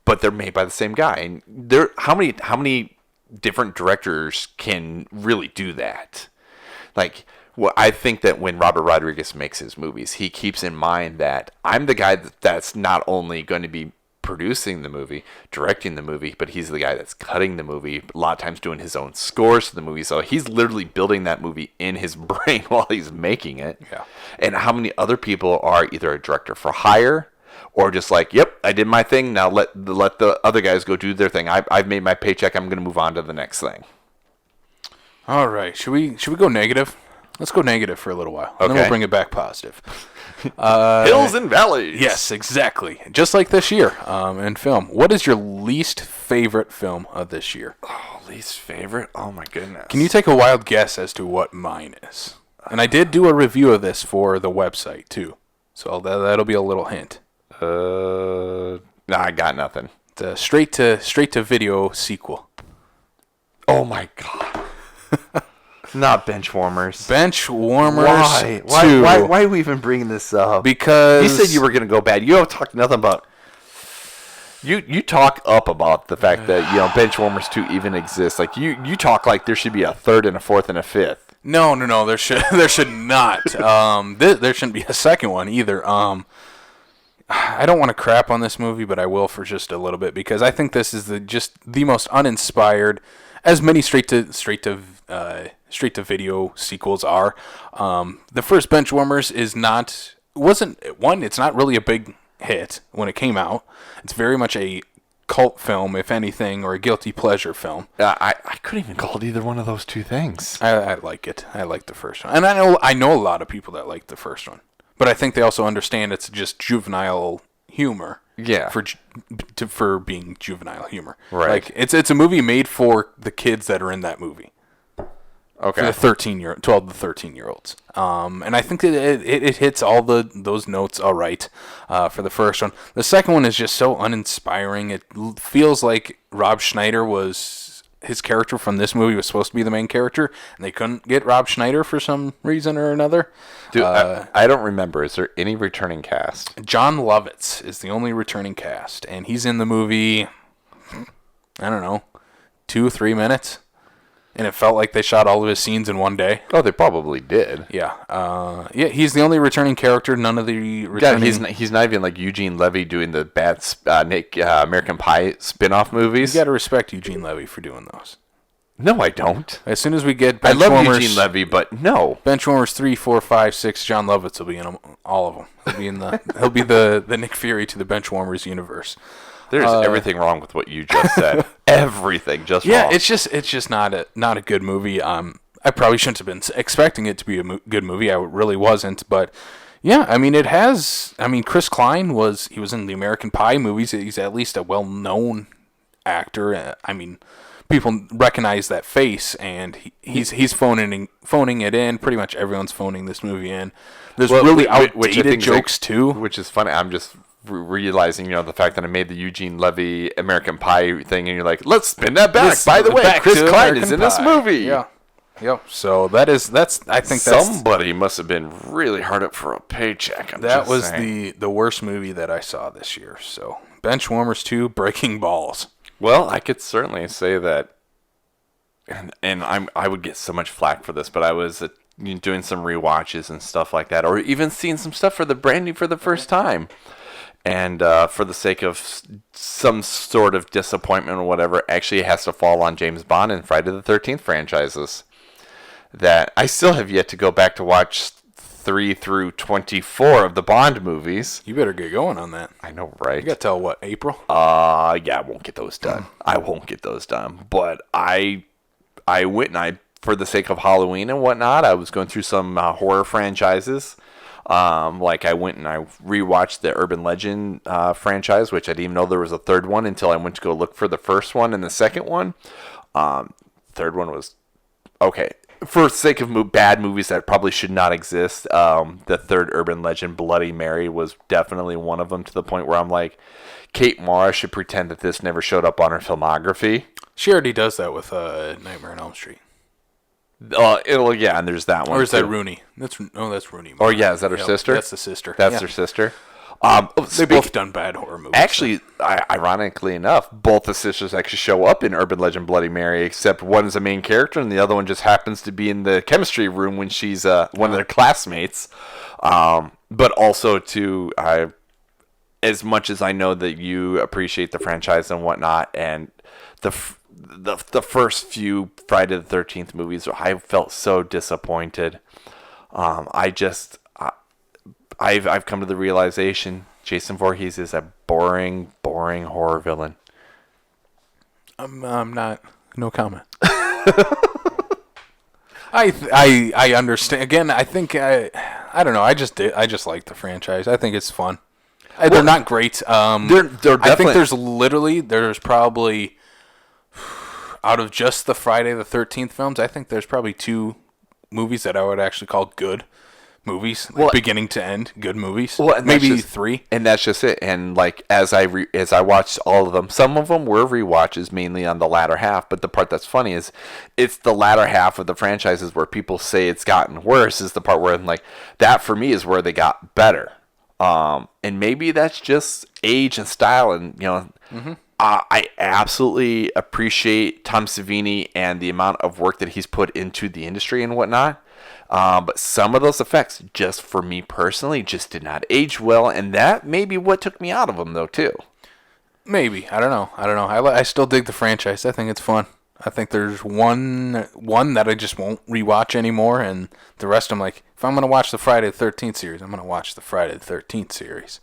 but they're made by the same guy. And how many different directors can really do that? Like, well, I think that when Robert Rodriguez makes his movies, he keeps in mind that I'm the guy that's not only going to be producing the movie, directing the movie, but he's the guy that's cutting the movie, a lot of times doing his own scores to the movie. So he's literally building that movie in his brain while he's making it. Yeah. And how many other people are either a director for hire or just like, yep, I did my thing, now let the other guys go do their thing. I've made my paycheck, I'm going to move on to the next thing. All right. Should we go negative? Let's go negative for a little while. Okay. And then we'll bring it back positive. Hills and valleys. Yes, exactly. Just like this year in film. What is your least favorite film of this year? Oh, least favorite? Oh, my goodness. Can you take a wild guess as to what mine is? And I did do a review of this for the website, too. So that'll be a little hint. No, I got nothing. It's a straight to video sequel. Oh, my God. Not Benchwarmers. Benchwarmers. Why are we even bringing this up? Because you said you were going to go bad. You don't talk nothing about. You talk up about the fact that Benchwarmers 2 even exists. Like you talk like there should be a third and a fourth and a fifth. No. There should not. There shouldn't be a second one either. I don't want to crap on this movie, but I will for just a little bit because I think this is the most uninspired, as many straight to video sequels are. The first Benchwarmers it's not really a big hit when it came out. It's very much a cult film, if anything, or a guilty pleasure film. I couldn't even call it either one of those two things. I like it. I like the first one, and I know a lot of people that like the first one, but I think they also understand it's just juvenile humor. Yeah. For being juvenile humor. Right. Like it's a movie made for the kids that are in that movie. Okay. For the 12 to 13-year-olds. And I think that it hits all those notes all right for the first one. The second one is just so uninspiring. It feels like Rob Schneider his character from this movie was supposed to be the main character, and they couldn't get Rob Schneider for some reason or another. Dude, I don't remember. Is there any returning cast? John Lovitz is the only returning cast, and he's in the movie, I don't know, 2-3 minutes. And it felt like they shot all of his scenes in one day. Oh, they probably did. Yeah. He's the only returning character. None of the returning... Yeah, he's not even like Eugene Levy doing the bad American Pie spin-off movies. You got to respect Eugene Levy for doing those. No, I don't. As soon as we get I love Benchwarmers, Eugene Levy, but no. Benchwarmers 3, 4, 5, 6, John Lovitz will be in them, all of them. He'll be the Nick Fury to the Benchwarmers universe. There's everything wrong with what you just said. Everything just wrong. Yeah, it's just not a good movie. I probably shouldn't have been expecting it to be a good movie. I really wasn't, but yeah, I mean, it has. I mean, Chris Klein was in the American Pie movies. He's at least a well-known actor. I mean, people recognize that face, and he's phoning it in. Pretty much everyone's phoning this movie in. There's really outdated jokes too, which is funny. I'm just realizing, the fact that I made the Eugene Levy American Pie thing, and you're like, let's spin that back. By the way, Chris Klein is in this movie. Yeah. Yep. So I think somebody must have been really hard up for a paycheck. That was the worst movie that I saw this year. So Benchwarmers 2, Breaking Balls. Well, I could certainly say that, and I would get so much flack for this, but I was doing some rewatches and stuff like that, or even seeing some stuff for the brand new for the first time. And for the sake of some sort of disappointment or whatever, actually it has to fall on James Bond and Friday the 13th franchises. That I still have yet to go back to watch 3 through 24 of the Bond movies. You better get going on that. I know, right? You got till what, April? Yeah, I won't get those done. But I went and for the sake of Halloween and whatnot, I was going through some horror franchises. Like I went and I rewatched the Urban Legend franchise, which I didn't even know there was a third one until I went to go look for the first one and the second one. Third one was okay. For the sake of bad movies that probably should not exist, the third Urban Legend, Bloody Mary, was definitely one of them, to the point where I'm like, Kate Mara should pretend that this never showed up on her filmography. She already does that with Nightmare on Elm Street. And there's that one. Or is that Rooney? That's Rooney. Oh yeah, is that her sister? That's the sister. That's her sister. They've both done bad horror movies. Actually, ironically enough, both the sisters actually show up in Urban Legend Bloody Mary, except one is a main character and the other one just happens to be in the chemistry room when she's one of their classmates. But also, as much as I know that you appreciate the franchise and whatnot, and the first few Friday the 13th movies, I felt so disappointed. I've come to the realization Jason Voorhees is a boring horror villain. I'm not. No comment. I understand. Again, I think I don't know. I just like the franchise. I think it's fun. They're not great. They're definitely. I think there's probably, out of just the Friday the 13th films, I think there's probably 2 movies that I would actually call good movies, beginning to end, good movies. Well, maybe 3. And that's just it. And like as I watched all of them, some of them were rewatches, mainly on the latter half. But the part that's funny is, it's the latter half of the franchises where people say it's gotten worse. Is the part where I'm like, that for me is where they got better. And maybe that's just age and style, and Mm-hmm. I absolutely appreciate Tom Savini and the amount of work that he's put into the industry and whatnot. But some of those effects, just for me personally, just did not age well, and that may be what took me out of them, though, too. Maybe. I don't know. I still dig the franchise. I think it's fun. I think there's one that I just won't rewatch anymore, and the rest I'm like, if I'm going to watch the Friday the 13th series, I'm going to watch the Friday the 13th series.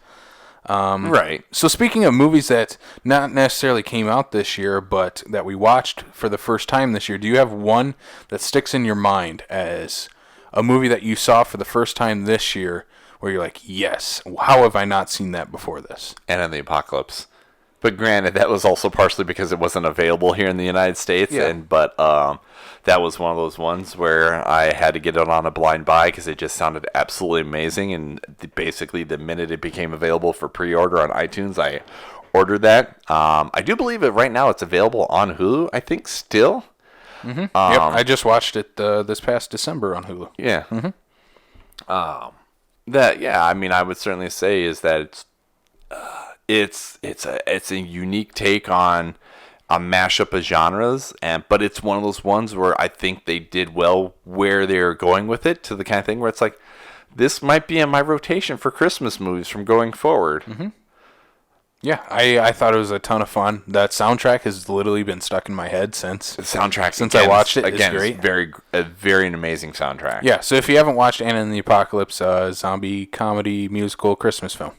Right. So speaking of movies that not necessarily came out this year, but that we watched for the first time this year, do you have one that sticks in your mind as a movie that you saw for the first time this year where you're like, yes, how have I not seen that before this? And in the Apocalypse. But granted, that was also partially because it wasn't available here in the United States. Yeah. But that was one of those ones where I had to get it on a blind buy because it just sounded absolutely amazing. And basically, the minute it became available for pre-order on iTunes, I ordered that. I do believe it right now. It's available on Hulu, I think, still. Mm-hmm. Yep, I just watched it this past December on Hulu. Yeah. Mm-hmm. I mean, I would certainly say is that it's a unique take on a mashup of genres, but it's one of those ones where I think they did well where they're going with it, to the kind of thing where it's like, this might be in my rotation for Christmas movies from going forward. Mm-hmm. Yeah, I thought it was a ton of fun. That soundtrack has literally been stuck in my head since. The soundtrack, since I watched it, again, is great. a very amazing soundtrack. Yeah, so if you haven't watched Anna and the Apocalypse, zombie comedy musical Christmas film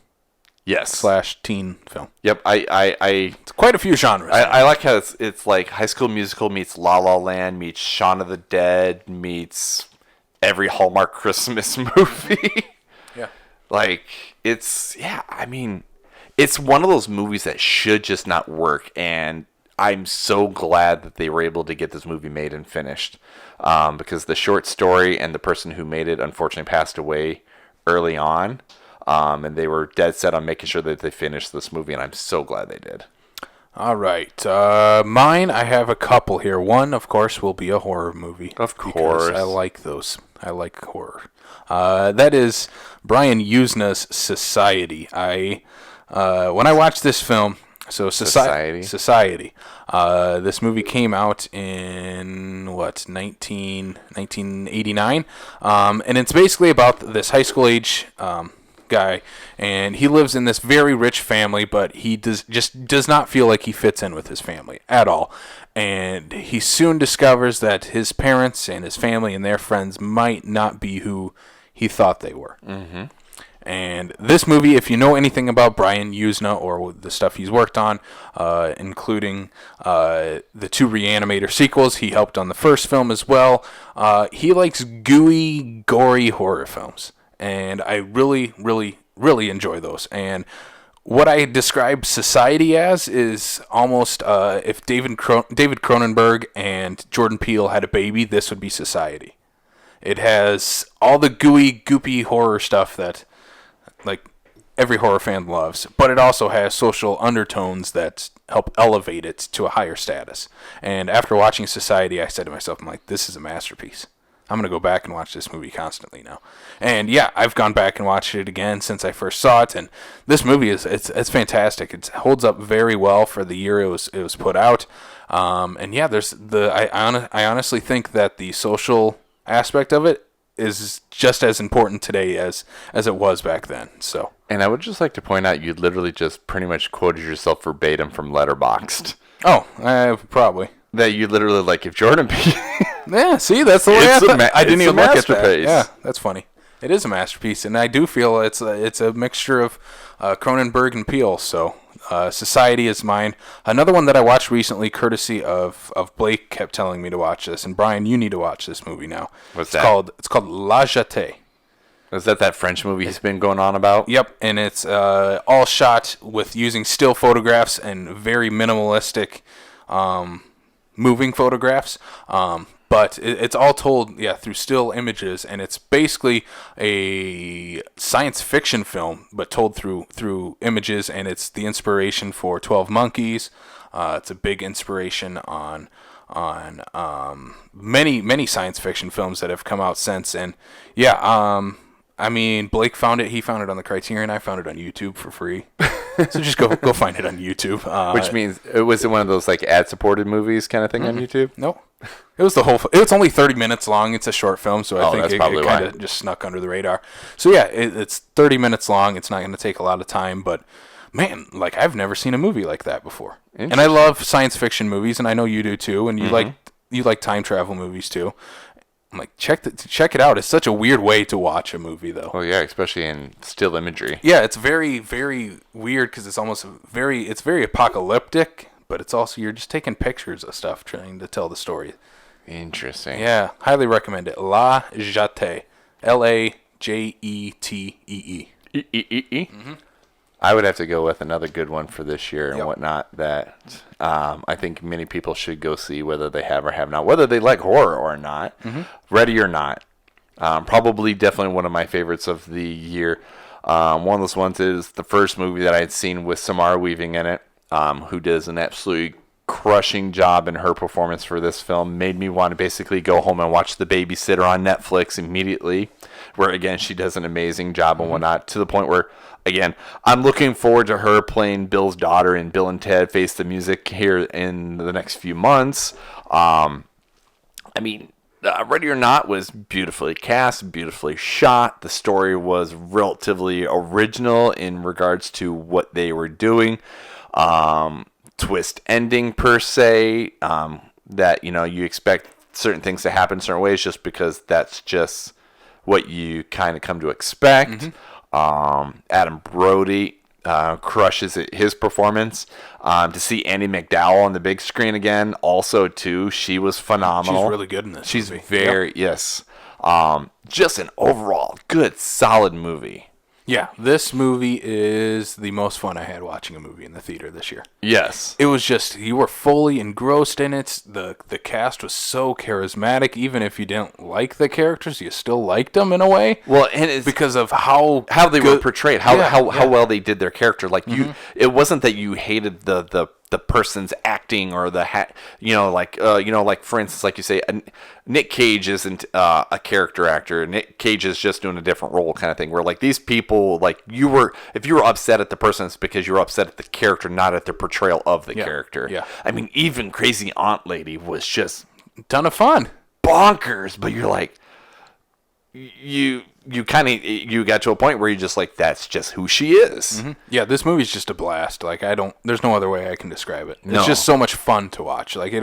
Yes. / teen film. Yep. It's quite a few genres. I like how it's like High School Musical meets La La Land meets Shaun of the Dead meets every Hallmark Christmas movie. Yeah. Like, I mean, it's one of those movies that should just not work, and I'm so glad that they were able to get this movie made and finished, because the short story and the person who made it unfortunately passed away early on, and they were dead set on making sure that they finished this movie, and I'm so glad they did. All right. Mine, I have a couple here. One, of course, will be a horror movie. Of course. I like those. I like horror. That is Brian Yuzna's Society. When I watched this film, so Society. This movie came out in 1989, and it's basically about this high school age guy, and he lives in this very rich family, but he does not feel like he fits in with his family at all. And he soon discovers that his parents and his family and their friends might not be who he thought they were. Mm-hmm. And this movie, if you know anything about Brian Yuzna or the stuff he's worked on, including the 2 Reanimator sequels, he helped on the first film as well. He likes gooey, gory horror films, and I really, really, really enjoy those. And what I describe Society as is almost if David Cronenberg and Jordan Peele had a baby, this would be Society. It has all the gooey, goopy horror stuff that, like, every horror fan loves, but it also has social undertones that help elevate it to a higher status. And after watching Society, I said to myself, I'm like, this is a masterpiece. I'm going to go back and watch this movie constantly now. And yeah, I've gone back and watched it again since I first saw it, and this movie it's fantastic. It holds up very well for the year it was put out. And yeah, I honestly think that the social aspect of it is just as important today as it was back then. So, and I would just like to point out, you literally just pretty much quoted yourself verbatim from Letterboxd. Oh, probably. That you literally, like, if Jordan Peele... Yeah, see, that's the way I didn't even look at that. Yeah, that's funny. It is a masterpiece, and I do feel it's a mixture of Cronenberg and Peele. So, Society is mine. Another one that I watched recently, courtesy of Blake, kept telling me to watch this, and Brian, you need to watch this movie now. What's that? It's called La Jetée. Is that French movie he's been going on about? Yep, and it's all shot with using still photographs and very minimalistic moving photographs. But it's all told, through still images, and it's basically a science fiction film, but told through images, and it's the inspiration for 12 Monkeys. It's a big inspiration on many science fiction films that have come out since, and I mean, Blake found it. He found it on the Criterion. I found it on YouTube for free. So just go find it on YouTube. Which means, was it one of those like ad-supported movies kind of thing on YouTube? No. It was it's only 30 minutes long. It's a short film, so I think it kind of just snuck under the radar. So yeah, it's 30 minutes long. It's not going to take a lot of time, but man, like, I've never seen a movie like that before. And I love science fiction movies, and I know you do too, and you like time travel movies too. I'm like, check it out. It's such a weird way to watch a movie, though. Oh yeah, especially in still imagery. Yeah, it's very, very weird because it's almost very apocalyptic, but it's also, you're just taking pictures of stuff trying to tell the story. Interesting. Yeah, highly recommend it. La Jetée, LAJETEE. Mm-hmm. I would have to go with another good one for this year and Yep. whatnot that I think many people should go see, whether they have or have not, whether they like horror or not, Ready or Not. Probably definitely one of my favorites of the year. One of those ones is the first movie that I had seen with Samara Weaving in it, who does an absolutely crushing job in her performance for this film. Made me want to basically go home and watch The Babysitter on Netflix immediately, where again she does an amazing job and whatnot, to the point where again I'm looking forward to her playing Bill's daughter in Bill and Ted Face the Music here in the next few months. Ready or Not was beautifully cast, beautifully shot. The story was relatively original in regards to what they were doing. Twist ending per se, that you expect certain things to happen certain ways just because that's just what you kind of come to expect. Adam Brody crushes his performance. To see Andy McDowell on the big screen again, also too, she was phenomenal. She's really good in this. She's movie. very yes. Just an overall good, solid movie. Yeah, this movie is the most fun I had watching a movie in the theater this year. Yes. It was just, you were fully engrossed in it. The cast was so charismatic. Even if you didn't like the characters, you still liked them in a way. Well, and it's because of how they were portrayed, how Yeah. well they did their character. Like it wasn't that you hated the person's acting or like for instance, like you say, Nick Cage isn't a character actor. Nick Cage is just doing a different role, kind of thing. Where like these people, like if you were upset at the person, it's because you were upset at the character, not at the portrayal of the character. Yeah. I mean, even Crazy Aunt Lady was just ton of fun. bonkers, but you're like, you got to a point where you're just like, that's just who she is. Yeah, this movie's just a blast. Like there's no other way I can describe it. No. It's just so much fun to watch. Like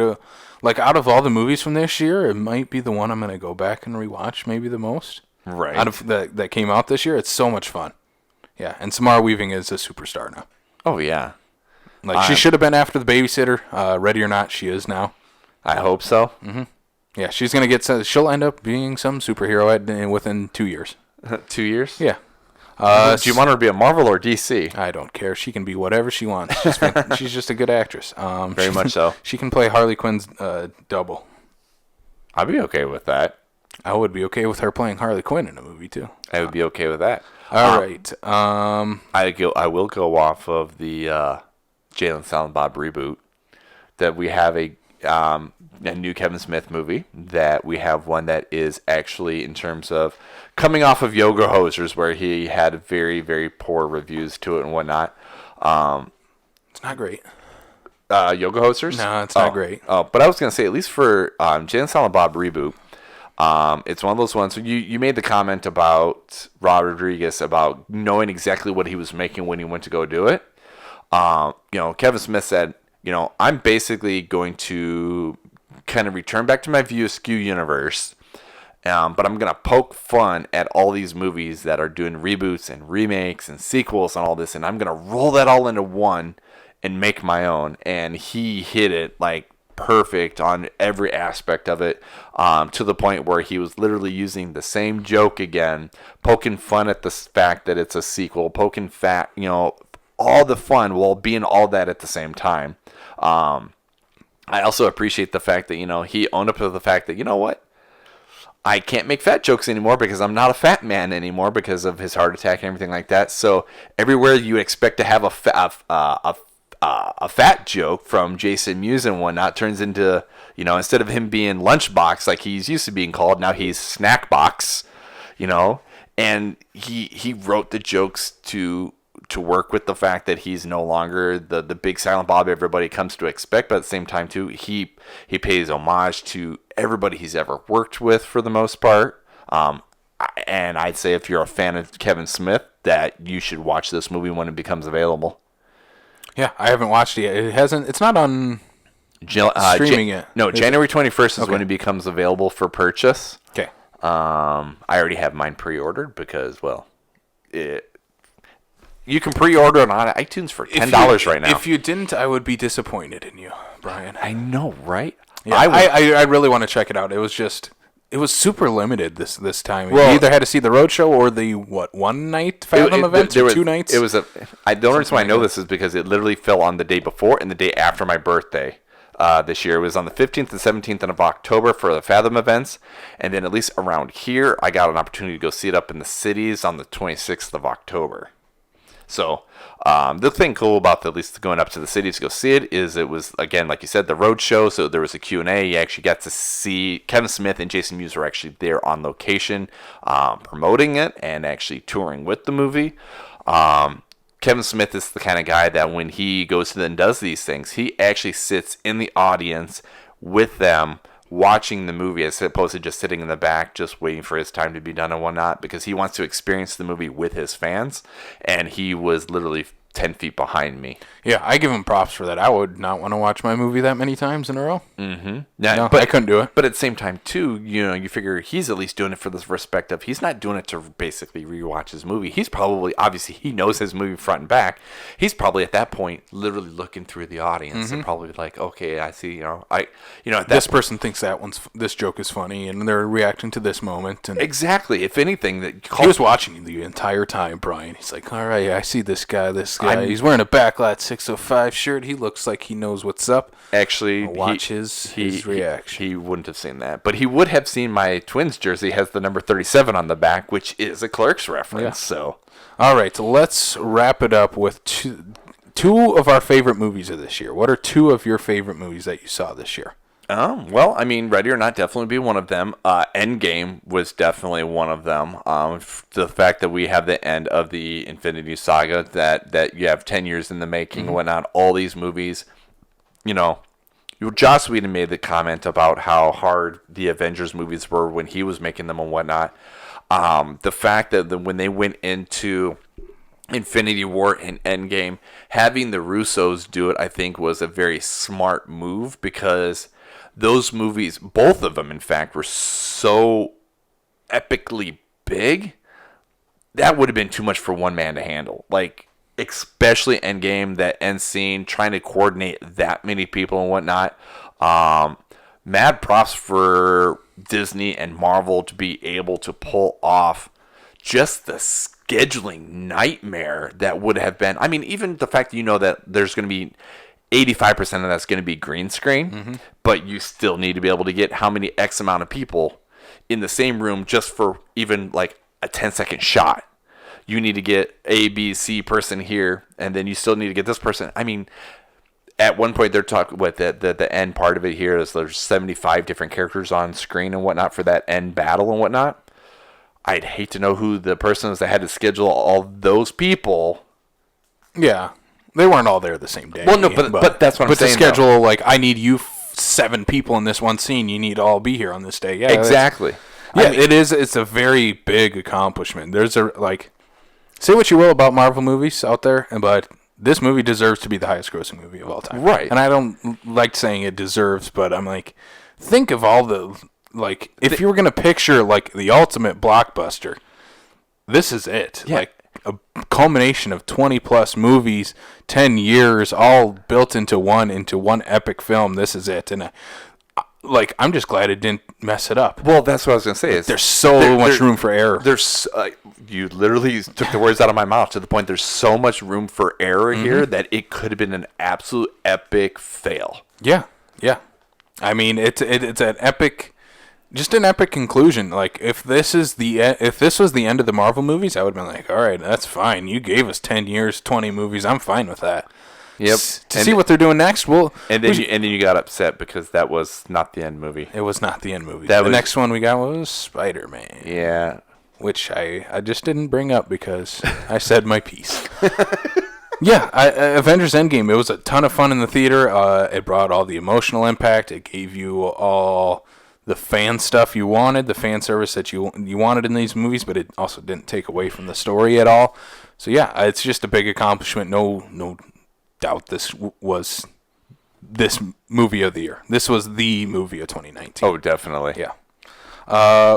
out of all the movies from this year, it might be the one I'm gonna go back and rewatch maybe the most. Right. Out of that came out this year, it's so much fun. Yeah, and Samara Weaving is a superstar now. Oh yeah. Like she should have been after The Babysitter. Ready or Not, she is now. I hope so. Yeah, she's gonna get. She'll end up being some superhero within 2 years. 2 years? Yeah. Do you want her to be a Marvel or DC? I don't care. She can be whatever she wants. She's just a good actress. Very much so. She can play Harley Quinn's double. I'd be okay with that. I would be okay with her playing Harley Quinn in a movie too. I would be okay with that. All right. I will go off of the Jay and Silent Bob reboot. That we have a new Kevin Smith movie. That we have one that is actually in terms of coming off of Yoga Hosers, where he had very, very poor reviews to it and whatnot. It's not great. Yoga Hosers? No, it's not great. Oh, but I was gonna say, at least for Jay and Silent Bob reboot, it's one of those ones. You made the comment about Rod Rodriguez about knowing exactly what he was making when he went to go do it. Kevin Smith said, I'm basically going to kind of return back to my View Askew universe, but I'm going to poke fun at all these movies that are doing reboots and remakes and sequels and all this, and I'm going to roll that all into one and make my own. And he hit it like perfect on every aspect of it, to the point where he was literally using the same joke again, poking fun at the fact that it's a sequel, poking all the fun while being all that at the same time. I also appreciate the fact that, he owned up to the fact that, what? I can't make fat jokes anymore because I'm not a fat man anymore because of his heart attack and everything like that. So everywhere you expect to have a fat joke from Jason Mewes and whatnot turns into, instead of him being Lunchbox like he's used to being called, now he's Snackbox, and he wrote the jokes to work with the fact that he's no longer the big Silent Bob everybody comes to expect, but at the same time too, he pays homage to everybody he's ever worked with for the most part. And I'd say if you're a fan of Kevin Smith, that you should watch this movie when it becomes available. Yeah, I haven't watched it yet. It's not on streaming yet. No, January 21st is when it becomes available for purchase. Okay. I already have mine pre-ordered because, you can pre-order it on iTunes for $10 right now. If you didn't, I would be disappointed in you, Brian. I know, right? Yeah, I really want to check it out. It was just it was super limited this time. Well, you either had to see the roadshow or the one night Fathom event, or 2 nights. It was the only reason why I know this is because it literally fell on the day before and the day after my birthday. This year it was on the 15th and 17th of October for the Fathom events, and then at least around here I got an opportunity to go see it up in the cities on the 26th of October. So the thing cool about at least going up to the cities to go see it is it was, again, like you said, the road show. So there was a Q&A. You actually got to see Kevin Smith and Jason Mewes were actually there on location promoting it and actually touring with the movie. Kevin Smith is the kind of guy that when he goes to and does these things, he actually sits in the audience with them watching the movie as opposed to just sitting in the back just waiting for his time to be done and whatnot, because he wants to experience the movie with his fans, and he was literally 10 feet behind me. Yeah, I give him props for that. I would not want to watch my movie that many times in a row. Mm-hmm. No, but I couldn't do it. But at the same time, too, you figure he's at least doing it for the respect of, he's not doing it to basically rewatch his movie. He's probably, obviously, he knows his movie front and back. He's probably at that point literally looking through the audience and probably like, okay, I see, this person thinks this joke is funny, and they're reacting to this moment. And exactly. If anything, he was watching the entire time, Brian. He's like, all right, I see this guy. He's wearing a Backlot 605 shirt. He looks like he knows what's up. Actually, I'll watch his reaction. He wouldn't have seen that, but he would have seen my Twins jersey has the number 37 on the back, which is a Clerks reference. Yeah. So, all right, so let's wrap it up with two of our favorite movies of this year. What are two of your favorite movies that you saw this year? Well, I mean, Ready or Not definitely be one of them. Endgame was definitely one of them. The fact that we have the end of the Infinity Saga, that you have 10 years in the making and whatnot, all these movies, Joss Whedon made the comment about how hard the Avengers movies were when he was making them and whatnot. The fact that when they went into Infinity War and Endgame, having the Russos do it, I think, was a very smart move, because those movies, both of them, in fact, were so epically big, that would have been too much for one man to handle. Like, especially Endgame, that end scene, trying to coordinate that many people and whatnot. Mad props for Disney and Marvel to be able to pull off just the scheduling nightmare that would have been. I mean, even the fact that that there's going to be 85% of that's going to be green screen, but you still need to be able to get how many X amount of people in the same room just for even like a 10-second shot. You need to get A, B, C person here, and then you still need to get this person. I mean, at one point they're talking with the end part of it here is there's 75 different characters on screen and whatnot for that end battle and whatnot. I'd hate to know who the person is that had to schedule all those people. Yeah. They weren't all there the same day. Well, no, but that's what I'm saying. But to schedule, like, I need you 7 people in this one scene. You need to all be here on this day. Yeah, exactly. Yeah, I mean, it is. It's a very big accomplishment. Say what you will about Marvel movies out there, but this movie deserves to be the highest grossing movie of all time. Right. And I don't like saying it deserves, but I'm like, think of all the, like, if you were going to picture, like, the ultimate blockbuster, this is it. Yeah. Like, a culmination of 20-plus movies, 10 years, all built into one epic film. This is it. And, I'm just glad it didn't mess it up. Well, that's what I was going to say. There's so much room for error. There's you literally took the words out of my mouth, to the point there's so much room for error here that it could have been an absolute epic fail. Yeah. I mean, it's an epic... Just an epic conclusion. Like, if this was the end of the Marvel movies, I would have been like, all right, that's fine. You gave us 10 years, 20 movies. I'm fine with that. Yep. See what they're doing next. And then you got upset because that was not the end movie. It was not the end movie. The next one we got was Spider-Man. Yeah. Which I just didn't bring up because I said my piece. Yeah, Avengers Endgame, it was a ton of fun in the theater. It brought all the emotional impact. It gave you all the fan stuff you wanted, the fan service that you wanted in these movies, but it also didn't take away from the story at all. So yeah, it's just a big accomplishment. No doubt this was this movie of the year. This was the movie of 2019. Oh, definitely. Yeah.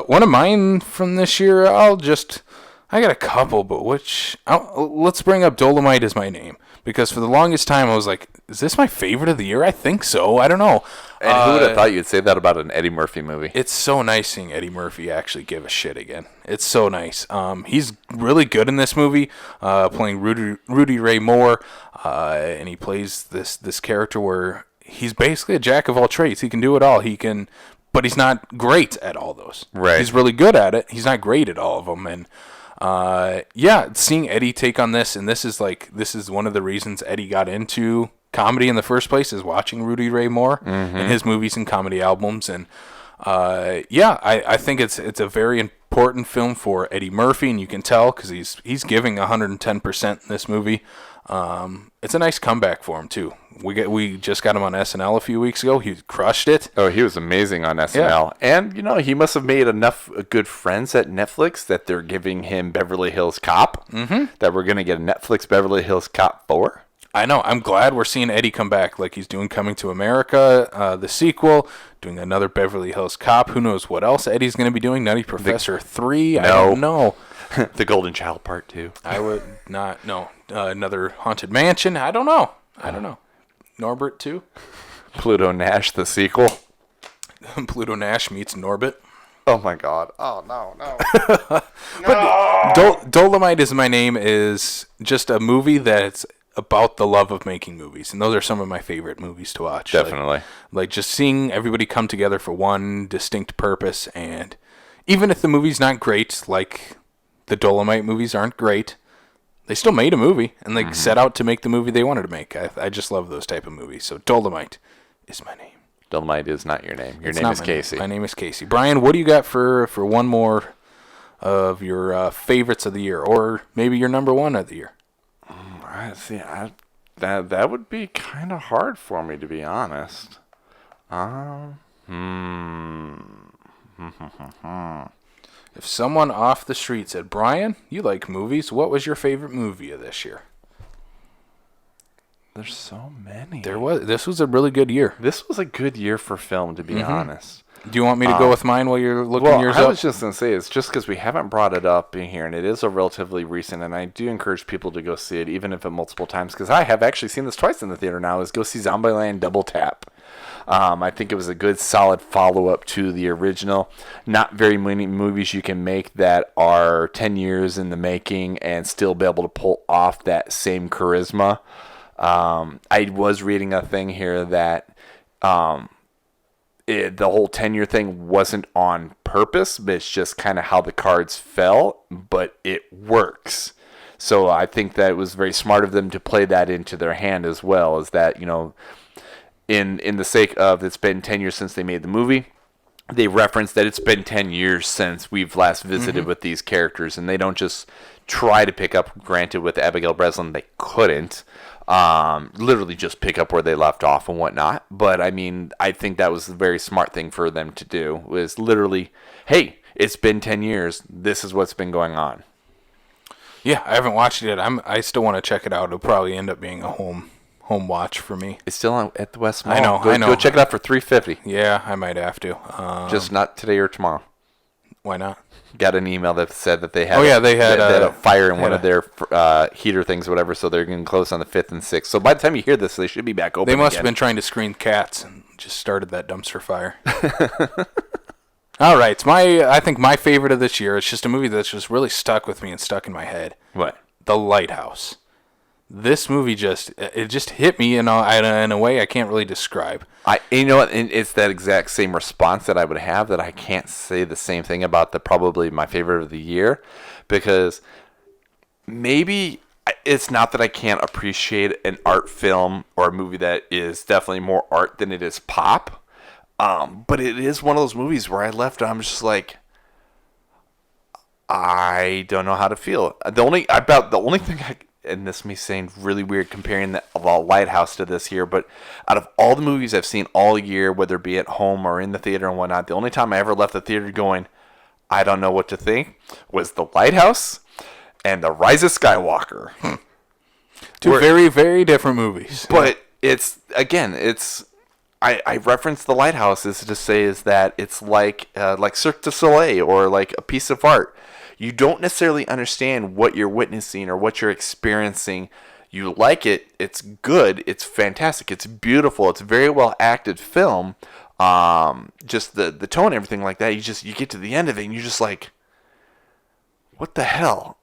One of mine from this year, I got a couple, but let's bring up Dolomite Is My Name, because for the longest time I was like, is this my favorite of the year? I think so. I don't know. And who would have thought you'd say that about an Eddie Murphy movie? It's so nice seeing Eddie Murphy actually give a shit again. It's so nice. He's really good in this movie, playing Rudy Ray Moore, and he plays this character where he's basically a jack of all trades. He can do it all. But he's not great at all those. Right. He's really good at it. He's not great at all of them. And seeing Eddie take on this, and this is one of the reasons Eddie got into comedy in the first place, is watching Rudy Ray Moore and his movies and comedy albums. And I think it's a very important film for Eddie Murphy, and you can tell because he's giving 110% in this movie. It's a nice comeback for him too. We just got him on SNL a few weeks ago. He crushed it. Oh, he was amazing on SNL. Yeah. And, he must have made enough good friends at Netflix that they're giving him Beverly Hills Cop, that we're going to get a Netflix Beverly Hills Cop 4. I know. I'm glad we're seeing Eddie come back. Like he's doing Coming to America, the sequel, doing another Beverly Hills Cop. Who knows what else Eddie's going to be doing? Nutty Professor 3? No. I don't know. The Golden Child Part 2. I would not know. Another Haunted Mansion? I don't know. Norbit 2? Pluto Nash, the sequel. Pluto Nash meets Norbit. Oh my God. Oh, no. But Dolomite Is My Name is just a movie that's about the love of making movies. And those are some of my favorite movies to watch. Definitely. Like just seeing everybody come together for one distinct purpose. And even if the movie's not great, like the Dolomite movies aren't great, they still made a movie, and they set out to make the movie they wanted to make. I just love those type of movies. So Dolomite Is My Name. Dolomite is not your name. Your name is Casey. My name is Casey. Brian, what do you got for one more of your favorites of the year, or maybe your number one of the year? I see. That would be kind of hard for me, to be honest. If someone off the street said, Brian, you like movies, what was your favorite movie of this year? There's so many. This was a really good year. This was a good year for film, to be honest. Do you want me to go with mine while you're looking yours up? I was just going to say, it's just because we haven't brought it up in here, and it is a relatively recent, and I do encourage people to go see it, even if it multiple times, because I have actually seen this twice in the theater now, is go see Zombieland Double Tap. I think it was a good, solid follow-up to the original. Not very many movies you can make that are 10 years in the making and still be able to pull off that same charisma. I was reading a thing here that the whole 10-year thing wasn't on purpose, but it's just kind of how the cards fell, but it works. So I think that it was very smart of them to play that into their hand as well, is that, in the sake of it's been 10 years since they made the movie, they reference that it's been 10 years since we've last visited with these characters, and they don't just try to pick up. Granted, with Abigail Breslin, they couldn't literally just pick up where they left off and whatnot. But, I mean, I think that was a very smart thing for them to do, was literally, hey, it's been 10 years. This is what's been going on. Yeah, I haven't watched it yet. I still want to check it out. It'll probably end up being a home watch for me. It's still at the West Mall. I know. Go check it out for $3.50. Yeah, I might have to. Just not today or tomorrow. Why not? Got an email that said that they had. They had a fire in one of their heater things, or whatever. So they're going to close on the 5th and 6th. So by the time you hear this, they should be back open. They must have been trying to screen cats and just started that dumpster fire. All right, I think my favorite of this year. It's just a movie that's just really stuck with me and stuck in my head. What? The Lighthouse. This movie just hit me in a way I can't really describe. It's that exact same response that I would have, that I can't say the same thing about probably my favorite of the year, because maybe it's not that I can't appreciate an art film or a movie that is definitely more art than it is pop, but it is one of those movies where I left and I'm just like, I don't know how to feel. The only thing and this may sound really weird comparing the Lighthouse to this here, but out of all the movies I've seen all year, whether it be at home or in the theater and whatnot, the only time I ever left the theater going, I don't know what to think, was The Lighthouse and The Rise of Skywalker. Two very, very different movies. But I reference The Lighthouse is to say is that it's like Cirque du Soleil, or like a piece of art. You don't necessarily understand what you're witnessing or what you're experiencing. You like it. It's good. It's fantastic. It's beautiful. It's a very well acted film. Just the tone and everything like that. You get to the end of it and you're just like, what the hell?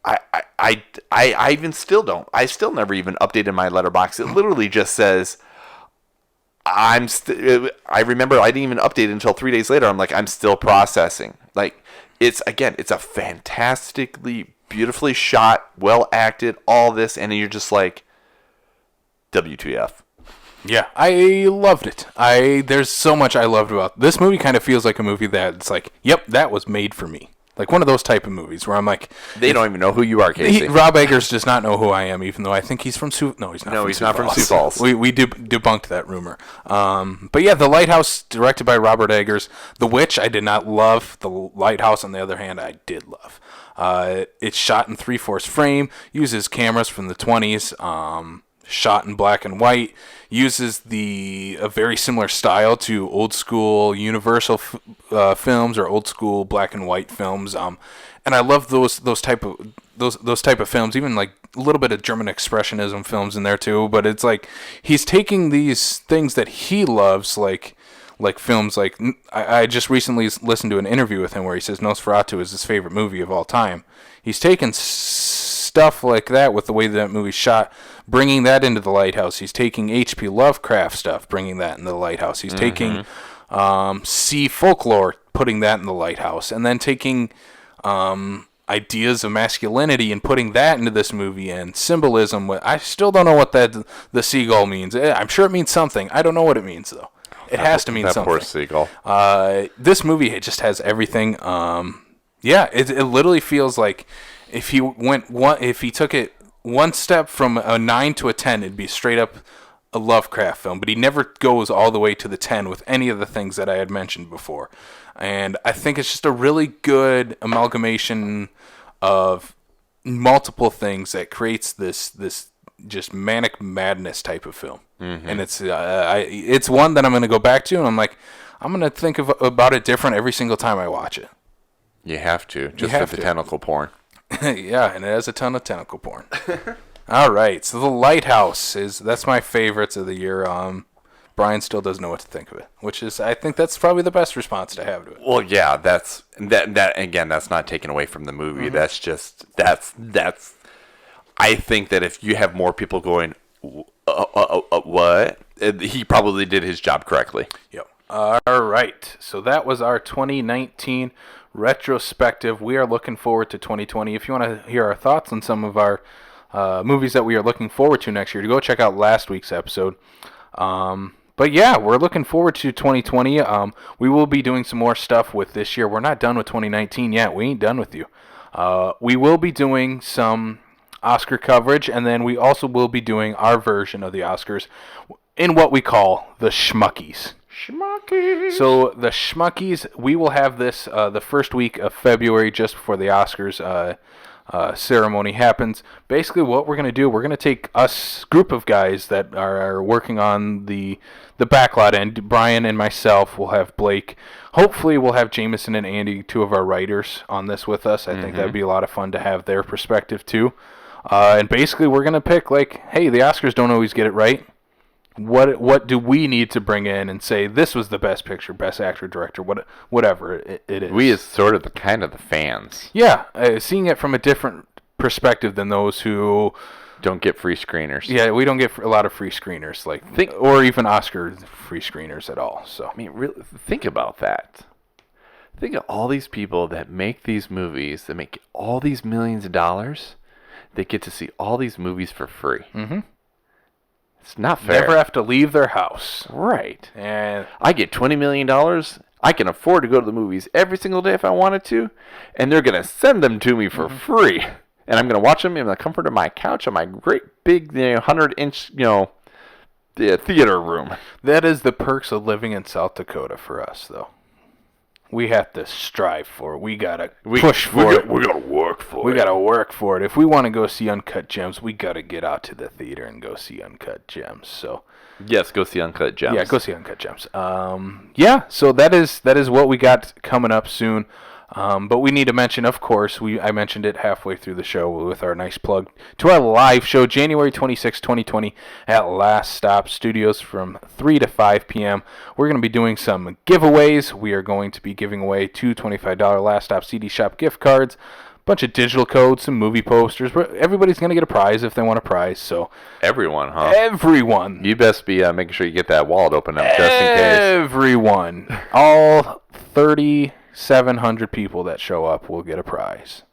I even still don't. I still never even updated my letterbox. It literally just says, I remember I didn't even update it until 3 days later. I'm like, I'm still processing. Like, it's a fantastically, beautifully shot, well acted, all this, and you're just like, WTF. Yeah, I loved it. There's so much I loved about this movie. Kind of feels like a movie that it's like, yep, that was made for me. Like one of those type of movies where I'm like, they don't even know who you are, Casey. Rob Eggers does not know who I am, even though I think he's from Sioux. No, he's not. No, from he's Sioux not from Falls. Sioux Falls. We debunked that rumor. But yeah, The Lighthouse, directed by Robert Eggers. The Witch, I did not love. The Lighthouse, on the other hand, I did love. It's shot in 3/4 frame, uses cameras from the 20s, shot in black and white, uses a very similar style to old school Universal films or old school black and white films. And I love those type of films, even like a little bit of German expressionism films in there too. But it's like he's taking these things that he loves, like films like I just recently listened to an interview with him where he says Nosferatu is his favorite movie of all time. He's taken stuff like that with the way that movie's shot, bringing that into The Lighthouse. He's taking H.P. Lovecraft stuff, bringing that into The Lighthouse. He's taking sea folklore, putting that in The Lighthouse, and then taking ideas of masculinity and putting that into this movie, and symbolism. I still don't know what the seagull means. I'm sure it means something. I don't know what it means though. It has to mean something. That poor seagull. This movie, it just has everything. It literally feels like if he took it one step from a 9 to a 10, it'd be straight up a Lovecraft film. But he never goes all the way to the 10 with any of the things that I had mentioned before. And I think it's just a really good amalgamation of multiple things that creates this just manic madness type of film. Mm-hmm. And it's one that I'm going to go back to, and I'm like, I'm going to think about it different every single time I watch it. You have to, just for the tentacle porn. Yeah, and it has a ton of tentacle porn. All right, so The Lighthouse that's my favorites of the year. Brian still doesn't know what to think of it, which is, I think that's probably the best response to have to it. Well, yeah, that's again, that's not taken away from the movie. Mm-hmm. That's I think that if you have more people going, what? He probably did his job correctly. Yep. All right, so that was our 2019 retrospective. We are looking forward to 2020. If you want to hear our thoughts on some of our movies that we are looking forward to next year, go check out last week's episode. But yeah, we're looking forward to 2020. We will be doing some more stuff with this year. We're not done with 2019 yet. We ain't done with you. We will be doing some Oscar coverage, and then we also will be doing our version of the Oscars in what we call the Schmuckies. So the Schmuckies, we will have this the first week of February, just before the Oscars ceremony happens. Basically, what we're going to do, we're going to take us group of guys that are working on the backlot end. Brian and myself, will have Blake. Hopefully, we'll have Jameson and Andy, two of our writers, on this with us. I think that'd be a lot of fun to have their perspective too. And basically, we're going to pick, like, hey, the Oscars don't always get it right. What do we need to bring in and say this was the best picture, best actor, director, whatever it is? We is sort of the fans. Yeah, seeing it from a different perspective than those who don't get free screeners. Yeah, we don't get a lot of free screeners, or even Oscar free screeners at all. So I mean, really, think about that. Think of all these people that make these movies, that make all these millions of dollars. They get to see all these movies for free. Mm-hmm. It's not fair. Never have to leave their house. Right. And I get $20 million. I can afford to go to the movies every single day if I wanted to. And they're going to send them to me for free. And I'm going to watch them in the comfort of my couch on my great big 100-inch, theater room. That is the perks of living in South Dakota for us, though. We have to strive for it. We gotta push for it. We gotta work for it. We gotta work for it. If we want to go see Uncut Gems, we gotta get out to the theater and go see Uncut Gems. So yes, go see Uncut Gems. Yeah, go see Uncut Gems. So that is what we got coming up soon. But we need to mention, of course, I mentioned it halfway through the show with our nice plug to our live show, January 26, 2020, at Last Stop Studios from 3 to 5 p.m. We're going to be doing some giveaways. We are going to be giving away 2 $25 Last Stop CD Shop gift cards, bunch of digital codes, some movie posters. But everybody's going to get a prize if they want a prize. So Everyone, huh? everyone. You best be making sure you get that wallet open up just in case. Everyone. All 3,700 people that show up will get a prize.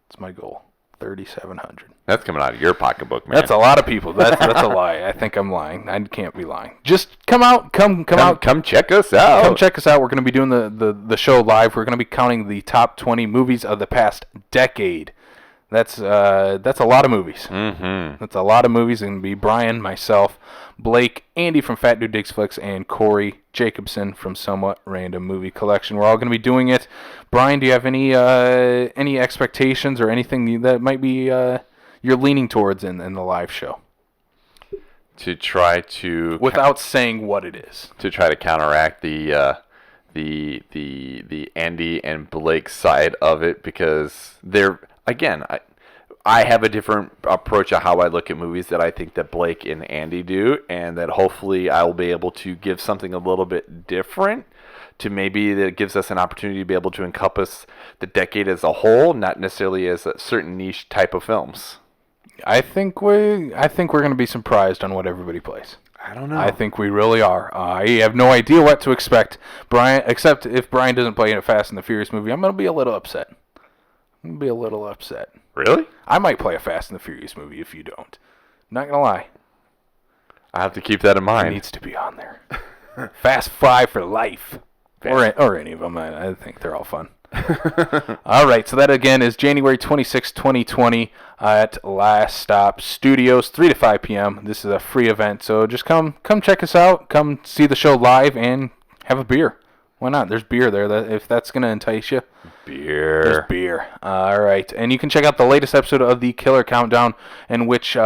That's my goal. 3,700. That's coming out of your pocketbook, man. That's a lot of people. That's a lie. I think I'm lying. I can't be lying. Just come out. Come out. Come check us out. Come check us out. We're going to be doing the show live. We're going to be counting the top 20 movies of the past decade. That's a lot of movies. Mm-hmm. That's a lot of movies. It's going to be Brian, myself, Blake, Andy from Fat Dude Digs Flicks, and Corey Jacobson from Somewhat Random Movie Collection. We're all going to be doing it. Brian, do you have any expectations or anything that might be you're leaning towards in the live show? To try to Without saying what it is. to try to counteract the Andy and Blake side of it, because they're, again, I have a different approach of how I look at movies that I think that Blake and Andy do, and that hopefully I will be able to give something a little bit different to maybe that gives us an opportunity to be able to encompass the decade as a whole, not necessarily as a certain niche type of films. I think we're going to be surprised on what everybody plays. I don't know. I think we really are. I have no idea what to expect, Brian. Except if Brian doesn't play in a Fast and the Furious movie, I'm going to be a little upset. Really? I might play a Fast and the Furious movie if you don't. Not gonna lie. I have to keep that in It mind. needs to be on there. Fast 5 for life. Or any of them. I think they're all fun. All right, so that again is January 26, 2020 at Last Stop Studios, 3 to 5 p.m. This is a free event, so just come check us out. Come see the show live and have a beer. Why not? There's beer there. If that's going to entice you. Beer. There's beer. All right. And you can check out the latest episode of the Killer Countdown, in which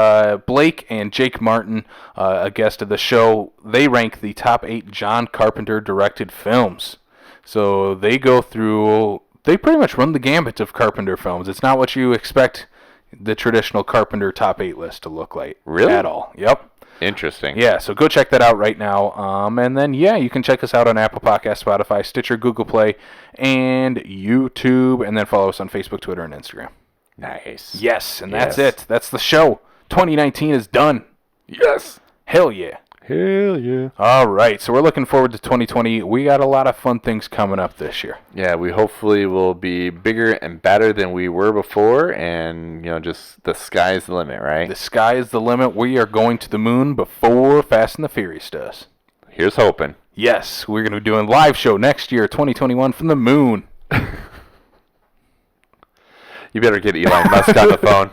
Blake and Jake Martin, a guest of the show, they rank the top 8 John Carpenter directed films. So they pretty much run the gambit of Carpenter films. It's not what you expect the traditional Carpenter top 8 list to look like. Really? At all. Yep. Interesting. Yeah, so go check that out right now. And then, you can check us out on Apple Podcasts, Spotify, Stitcher, Google Play, and YouTube. And then follow us on Facebook, Twitter, and Instagram. Nice. Yes, and that's it. That's the show. 2019 is done. Yes. Hell yeah. Hell yeah. All right, so we're looking forward to 2020. We got a lot of fun things coming up this year. Yeah, we hopefully will be bigger and better than we were before, and just the sky's the limit, right? The sky is the limit. We are going to the moon before Fast and the Furious does. Here's hoping. Yes, we're going to be doing a live show next year, 2021, from the moon. You better get Elon Musk on the phone.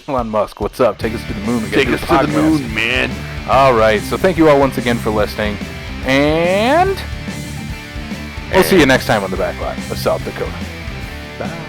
Elon Musk, what's up? Take us to the moon. Take us to the moon, man. All right, so thank you all once again for listening, and we'll see you next time on the Backlot of South Dakota. Bye.